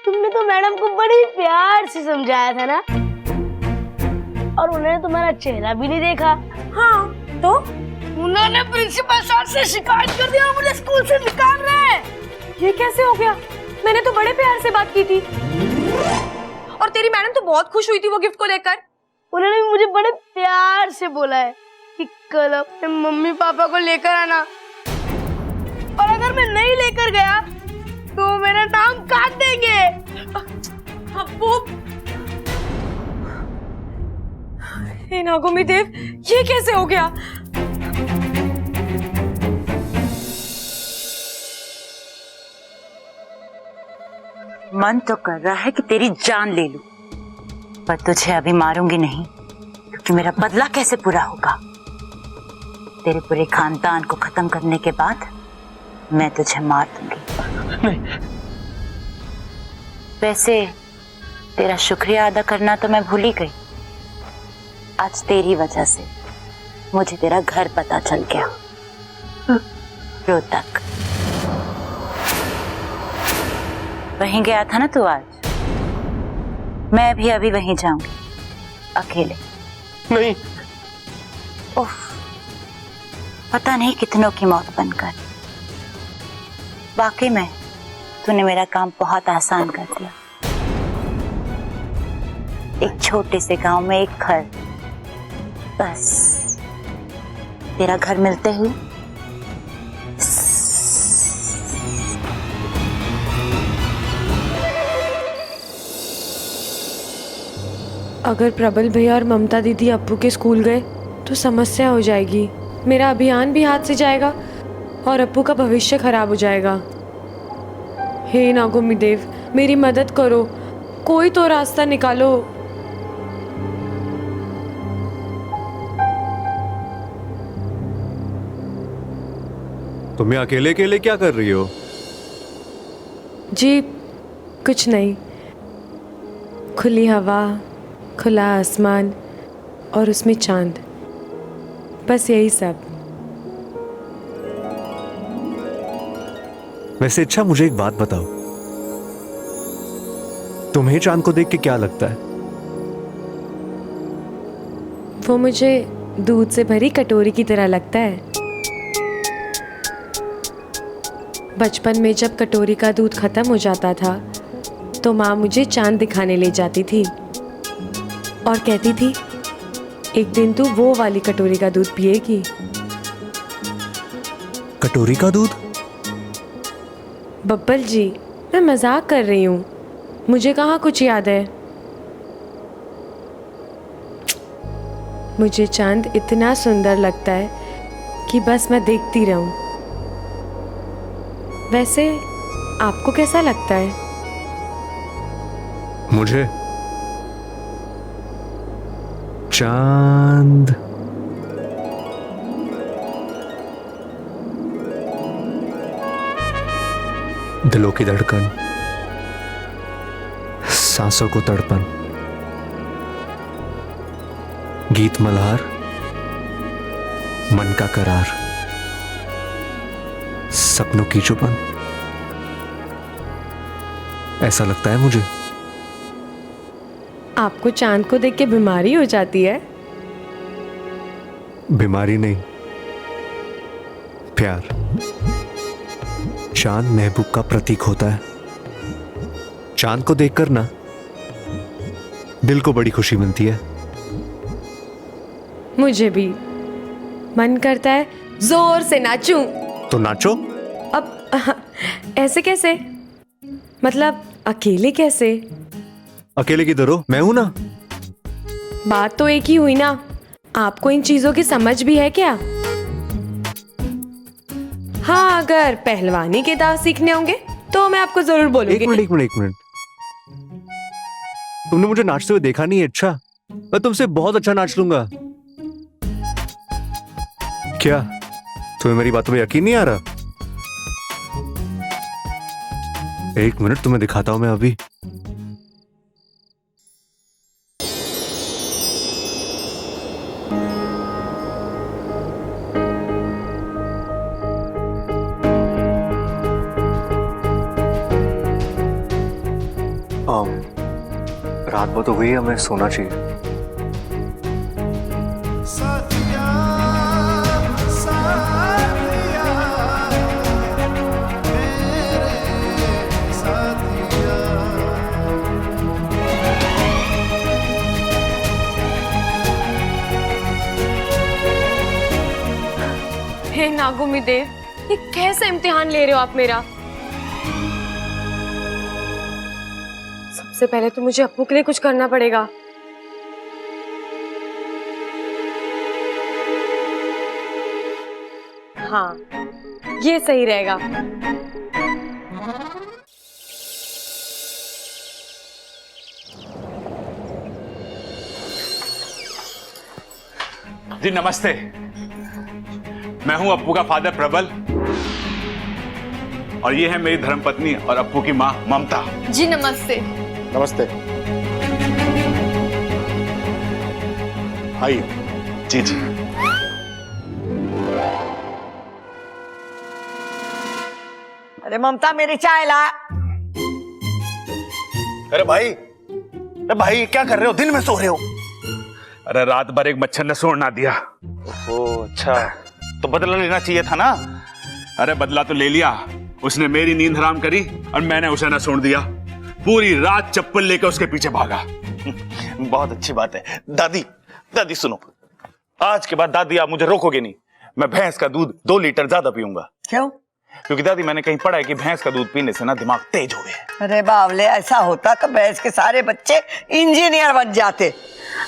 तुमने तो मैडम को बड़ी प्यार से समझाया था ना, और उन्होंने तुम्हारा चेहरा भी नहीं देखा। हाँ तो उन्होंने प्रिंसिपल सर से शिकायत कर दिया और मुझे स्कूल से निकाल रहे हैं। ये कैसे हो गया? मैंने तो बड़े प्यार से बात की थी और तेरी मैडम तो बहुत खुश हुई थी वो गिफ्ट को लेकर। उन्होंने मुझे बड़े प्यार से बोला है कि कल अपने मम्मी पापा को लेकर आना, और अगर मैं नहीं लेकर गया तो मेरा नाम काट देंगे। अप्पू, हे नागोमी देव, ये कैसे हो गया? मन तो कर रहा है कि तेरी जान ले लूं, पर तुझे अभी मारूंगी नहीं, क्योंकि मेरा बदला कैसे पूरा होगा। तेरे पूरे खानदान को खत्म करने के बाद मैं तुझे मार दूंगी। वैसे तेरा शुक्रिया अदा करना तो मैं भूल ही गई। आज तेरी वजह से मुझे तेरा घर पता चल गया, रोहतक। वहीं गया था ना तू आज? मैं भी अभी वहीं जाऊंगी, अकेले। नहीं। उफ, पता नहीं कितनों की मौत बनकर। वाकई में तूने मेरा काम बहुत आसान कर दिया। एक छोटे से गांव में एक घर, बस तेरा घर मिलते ही अगर प्रबल भैया और ममता दीदी अप्पू के स्कूल गए तो समस्या हो जाएगी। मेरा अभियान भी हाथ से जाएगा और अप्पू का भविष्य खराब हो जाएगा। हे नागोमी देव, मेरी मदद करो, कोई तो रास्ता निकालो। तुम अकेले अकेले क्या कर रही हो? जी कुछ नहीं, खुली हवा, खुला आसमान और उसमें चांद, बस यही सब। वैसे अच्छा, मुझे एक बात बताओ, तुम्हें चांद को देख के क्या लगता है? वो मुझे दूध से भरी कटोरी की तरह लगता है। बचपन में जब कटोरी का दूध खत्म हो जाता था तो माँ मुझे चांद दिखाने ले जाती थी और कहती थी एक दिन तू वो वाली कटोरी का दूध पिएगी। कटोरी का दूध? बब्बल जी, मैं मजाक कर रही हूँ, मुझे कहाँ कुछ याद है। मुझे चांद इतना सुंदर लगता है कि बस मैं देखती रहूं। वैसे आपको कैसा लगता है? मुझे चांद दिलों की धड़कन, सांसों को तड़पन, गीत मल्हार, मन का करार, सपनों की चुपन, ऐसा लगता है मुझे। आपको चांद को देख के बीमारी हो जाती है? बीमारी नहीं, प्यार। चांद महबूब का प्रतीक होता है। चांद को देखकर ना दिल को बड़ी खुशी मिलती है। मुझे भी मन करता है जोर से नाचूं। तो नाचो। अब ऐसे कैसे? मतलब अकेले कैसे? अकेले किधर हो? मैं हूं ना। बात तो एक ही हुई ना। आपको इन चीजों की समझ भी है क्या? हाँ, अगर पहलवानी के दाव सीखने होंगे तो मैं आपको जरूर बोलूंगी। एक मिनट। तुमने मुझे नाचते हुए देखा नहीं है? अच्छा, मैं तुमसे बहुत अच्छा नाच लूंगा। क्या तुम्हें मेरी बातों में यकीन नहीं आ रहा? एक मिनट, तुम्हें दिखाता हूं मैं अभी। रात बहुत हो गई है, हमें सोना चाहिए। हे नागोमी देव, ये कैसा इम्तिहान ले रहे हो आप मेरा? सबसे पहले तो मुझे अप्पू के लिए कुछ करना पड़ेगा। हाँ, ये सही रहेगा। जी नमस्ते, मैं हूं अप्पू का फादर प्रबल और ये है मेरी धर्मपत्नी और अप्पू की माँ ममता। जी नमस्ते। नमस्ते। आइए। जी जी। अरे ममता, मेरी चाय ला। अरे भाई क्या कर रहे हो? दिन में सो रहे हो? अरे रात भर एक मच्छर ने सोने ना दिया। ओह अच्छा, तो बदला लेना चाहिए था ना। अरे बदला तो ले लिया, उसने मेरी नींद हराम करी और मैंने उसे ना सोने दिया। पूरी रात चप्पल लेकर उसके पीछे भागा। बहुत अच्छी बात है। दादी सुनो, आज के बाद दादी आप मुझे रोकोगे नहीं। मैं भैंस का दूध 2 लीटर ज्यादा पीऊंगा। क्यों? क्योंकि दादी मैंने कहीं पढ़ा है कि भैंस का दूध पीने से ना दिमाग तेज हो गया। अरे बावले, ऐसा होता तो भैंस के सारे बच्चे इंजीनियर बन जाते।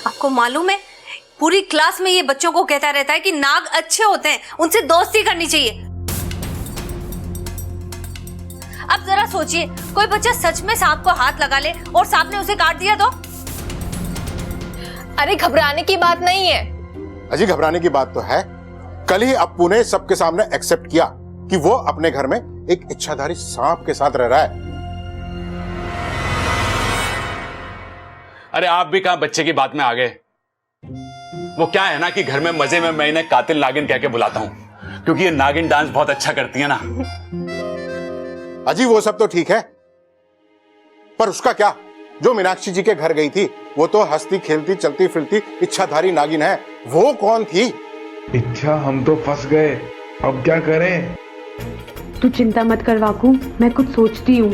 आपको मालूम है पूरी क्लास में ये बच्चों को कहता रहता है कि नाग अच्छे होते हैं, उनसे दोस्ती करनी चाहिए। अब जरा सोचिए, कोई बच्चा सच में सांप को हाथ लगा ले और सांप ने उसे काट दिया तो? अरे घबराने की बात नहीं है। अजी घबराने की बात तो है। कल ही अप्पू ने सबके सामने एक्सेप्ट किया कि वो अपने घर में एक इच्छाधारी सांप के साथ रह रहा है। अरे आप भी कहां बच्चे की बात में आ गए। वो क्या है ना कि घर में मजे में मैं इन्हें कातिल नागिन कह के बुलाता हूं, क्योंकि ये नागिन डांस बहुत अच्छा करती है ना। अजी वो सब तो ठीक है, पर उसका क्या? जो मीनाक्षी जी के घर गई थी वो तो हंसती खेलती चलती फिरती इच्छाधारी नागिन है। वो कौन थी? इच्छा, हम तो फंस गए, अब क्या करें? तू चिंता मत कर वाकू, मैं कुछ सोचती हूँ।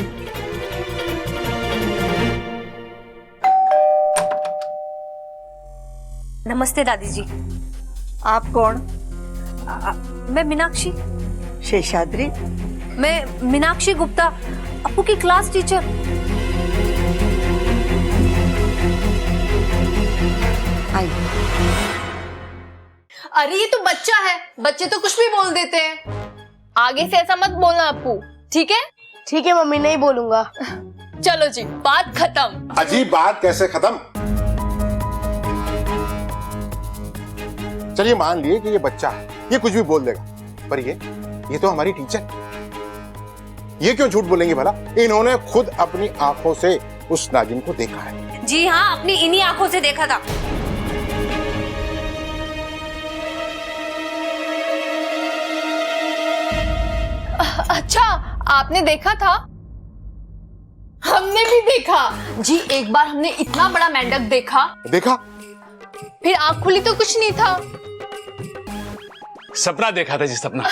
नमस्ते दादी जी। आप कौन? मैं मीनाक्षी। शेषाद्री? मैं मीनाक्षी गुप्ता, अप्पू की क्लास टीचर। आई। अरे ये तो बच्चा है, बच्चे तो कुछ भी बोल देते हैं। आगे से ऐसा मत बोलना अप्पू, ठीक है? ठीक है मम्मी, नहीं बोलूंगा। चलो जी, बात खत्म। अजी बात कैसे खत्म? चलिए मान लिए कि ये बच्चा है, ये कुछ भी बोल देगा, पर ये तो हमारी टीचर, ये क्यों झूठ बोलेंगे भला? इन्होंने खुद अपनी आंखों से उस नागिन को देखा है। जी हाँ, अपनी इन्हीं आंखों से देखा था। अच्छा, आपने देखा था? हमने भी देखा जी। एक बार हमने इतना बड़ा मेंढक देखा। फिर आंख खुली तो कुछ नहीं था। सपना देखा था जी, सपना।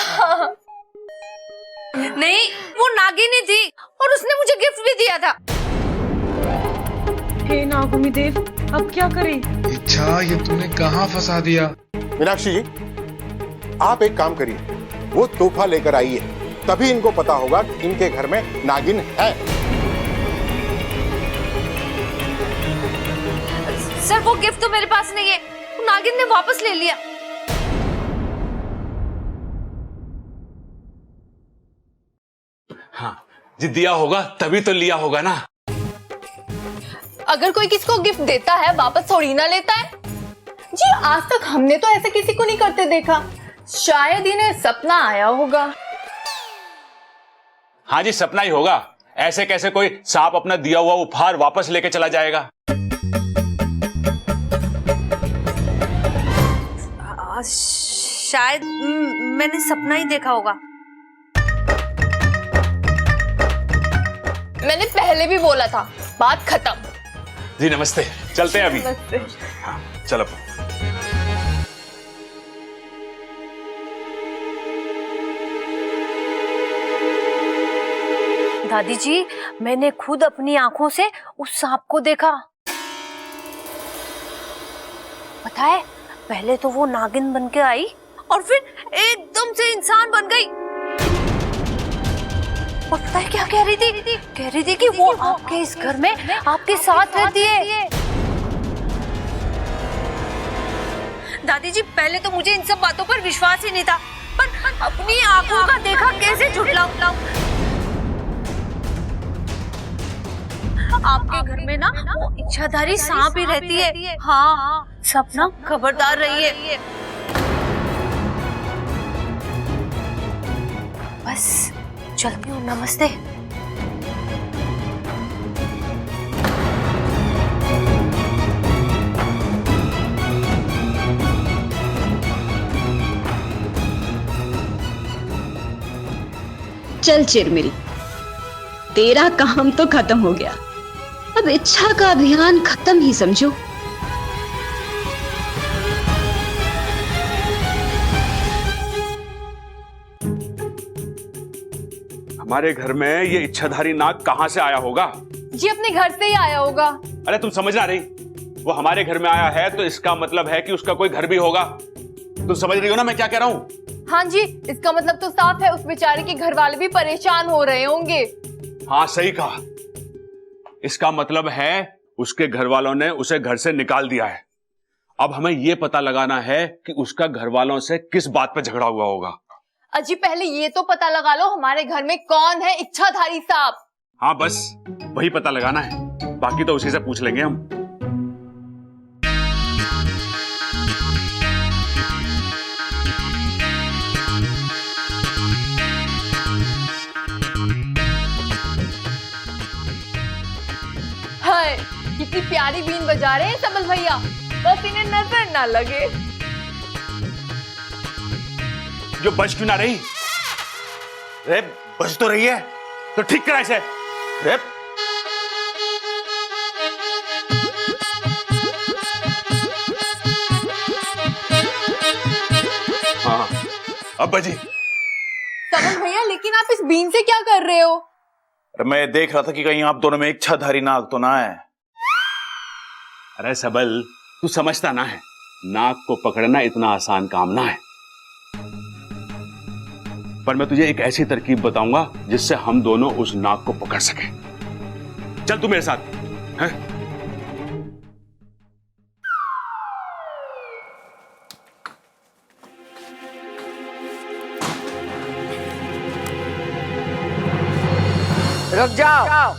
नहीं, वो नागिन ही थी और उसने मुझे गिफ्ट भी दिया था। हे नागुमी देव, अब क्या करें? इच्छा, ये तूने कहाँ फंसा दिया? मीनाक्षी जी, आप एक काम करिए, वो तोहफा लेकर आइए, तभी इनको पता होगा कि इनके घर में नागिन है। सर वो गिफ्ट तो मेरे पास नहीं है, नागिन ने वापस ले लिया। हाँ जी, दिया होगा तभी तो लिया होगा ना। अगर कोई किसी को गिफ्ट देता है वापस थोड़ी ना लेता है जी। आज तक हमने तो ऐसे किसी को नहीं करते देखा। शायद इन्हें सपना आया होगा। हाँ जी, सपना ही होगा। ऐसे कैसे कोई सांप अपना दिया हुआ उपहार वापस लेके चला जाएगा? शायद मैंने सपना ही देखा होगा। मैंने पहले भी बोला था, बात खत्म। जी नमस्ते, चलते हैं अभी। नमस्ते। हाँ चलो। दादी जी, मैंने खुद अपनी आंखों से उस सांप को देखा। पता है, पहले तो वो नागिन बन के आई और फिर एकदम से इंसान बन गई। और पता है क्या कह रही थी? कह रही थी कि वो आपके इस घर में आपके साथ रहती है। दादी जी, पहले तो मुझे इन सब बातों पर विश्वास ही नहीं था, पर अपनी आंखों का देखा कैसे झुठलाऊं? आपके घर में ना वो इच्छाधारी सांप ही रहती है। हाँ, सपना खबरदार रहिए। बस चलती हूँ, नमस्ते। चल चिरमिरी, तेरा काम तो खत्म हो गया। अब इच्छा का अभियान खत्म ही समझो। हमारे घर में ये इच्छाधारी नाग कहां से आया होगा? जी अपने घर से ही आया होगा। अरे तुम समझ ना रही, वो हमारे घर में आया है तो इसका मतलब है कि उसका कोई घर भी होगा। तुम समझ रही हो ना मैं क्या कह रहा हूं? हाँ जी, इसका मतलब तो साफ है उस बेचारे के घर वाले भी परेशान हो रहे होंगे। हाँ सही कहा। इसका मतलब है उसके घर वालों ने उसे घर से निकाल दिया है। अब हमें यह पता लगाना है कि उसका घर वालों से किस बात पे झगड़ा हुआ होगा। अजी पहले ये तो पता लगा लो हमारे घर में कौन है इच्छाधारी सांप। हाँ बस वही पता लगाना है, बाकी तो उसी से पूछ लेंगे हम। हाय कितनी प्यारी बीन बजा रहे हैं सबल भैया, बस इन्हें नजर ना लगे। जो बज क्यों ना रही? रे बज तो रही है तो ठीक करा इसे। रे हाँ अब बजी। सबल भैया लेकिन आप इस बीन से क्या कर रहे हो? मैं देख रहा था कि कहीं आप दोनों में इच्छाधारी नाग तो ना है। अरे सबल तू समझता ना है, नाग को पकड़ना इतना आसान काम ना है। पर मैं तुझे एक ऐसी तरकीब बताऊंगा जिससे हम दोनों उस नाग को पकड़ सके। चल तू मेरे साथ हैं? रुक जाओ।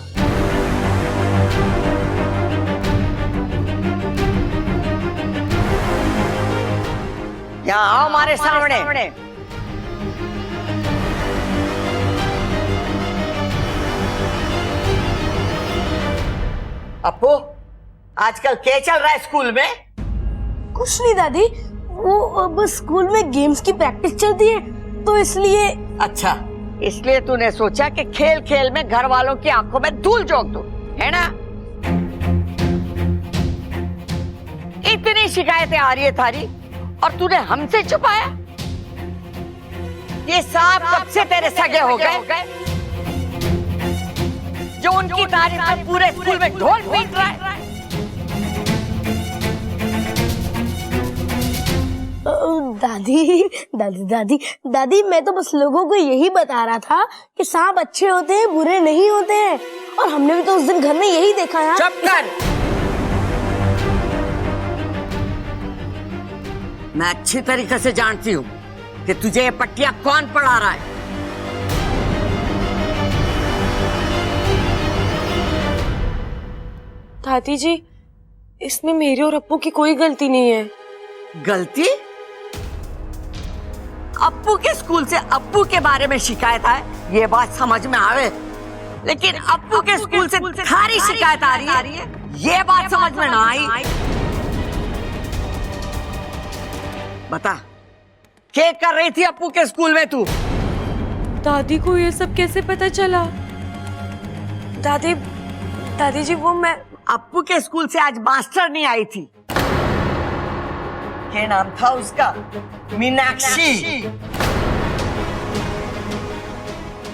यहाँ आओ हमारे सामने। अपू आजकल क्या चल रहा है स्कूल में? कुछ नहीं दादी, वो बस स्कूल में गेम्स की प्रैक्टिस चलती है तो इसलिए। अच्छा, इसलिए तूने सोचा कि खेल खेल में घर वालों की आंखों में धूल झोंक दूं, है ना? इतनी शिकायतें आ रही है थारी और तूने हमसे छुपाया। ये सांप कब से तेरे सगे हो गए जो उनकी तारीफ में पूरे स्कूल में ढोल पीट रहा है? दादी दादी दादी दादी मैं तो बस लोगों को यही बता रहा था कि सांप अच्छे होते हैं बुरे नहीं होते हैं, और हमने भी तो उस दिन घर में यही देखा यार। चुप कर। मैं अच्छी तरीके से जानती हूँ कि तुझे ये पट्टियां कौन पढ़ा रहा है। दादी जी इसमें मेरी और अप्पू की कोई गलती नहीं है। गलती? अप्पू के स्कूल से अप्पू के बारे में शिकायत आए ये बात समझ में आवे, लेकिन अप्पू के स्कूल से थारी शिकायत आ रही है ये बात समझ में ना आई। बता क्या कर रही थी अप्पू के स्कूल में तू? दादी को ये सब कैसे पता चला? दादी जी वो मैं अप्पू के स्कूल से आज मास्टर नहीं आई थी। क्या नाम था उसका? मीनाक्षी।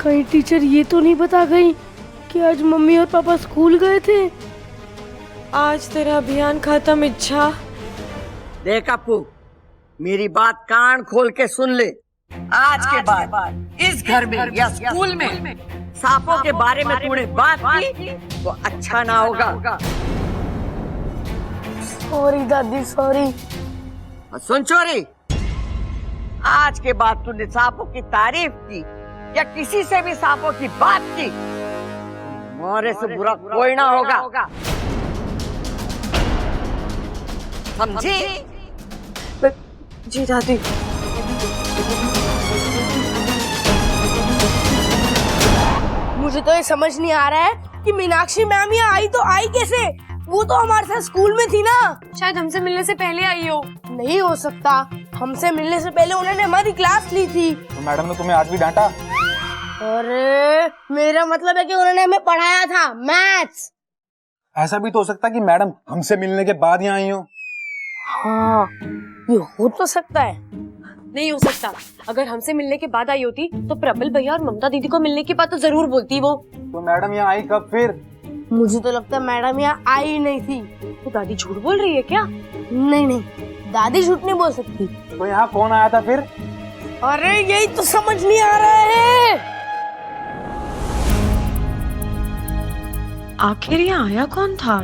कहीं टीचर ये तो नहीं बता गई कि आज मम्मी और पापा स्कूल गए थे? आज तेरा अभियान खत्म। इच्छा देख अप्पू, मेरी बात कान खोल के सुन ले। आज के बाद इस घर में या स्कूल में सांपों के बारे में तूने बात की तो अच्छा ना होगा। सॉरी दादी सॉरी। सुन चोरी, आज के बाद तूने सांपों की तारीफ की या किसी से भी सांपों की बात की, मोरे से बुरा कोई ना होगा, समझी? जी दादी। मुझे तो ये समझ नहीं आ रहा है कि मीनाक्षी मैम यहाँ आई तो आई कैसे? वो तो हमारे साथ स्कूल में थी ना। शायद हमसे मिलने से पहले आई हो। नहीं हो सकता, हमसे मिलने से पहले उन्होंने हमारी क्लास ली थी। तो मैडम ने तुम्हें आज भी डांटा? अरे मेरा मतलब है कि उन्होंने हमें पढ़ाया था मैथ्स। ऐसा भी तो हो सकता है कि मैडम हमसे मिलने के बाद यहाँ आई हो। हाँ ये हो तो सकता है। नहीं हो सकता। अगर हमसे मिलने के बाद आई होती तो प्रबल भैया और ममता दीदी को मिलने के बाद तो जरूर बोलती वो। तो मैडम यहाँ आई कब फिर? मुझे तो लगता है मैडम यहाँ आई ही नहीं थी। तो दादी झूठ बोल रही है क्या? नहीं नहीं, दादी झूठ नहीं बोल सकती। तो यहाँ कौन आया था फिर? अरे यही तो समझ नहीं आ रहा है। आखिर यहाँ आया कौन था?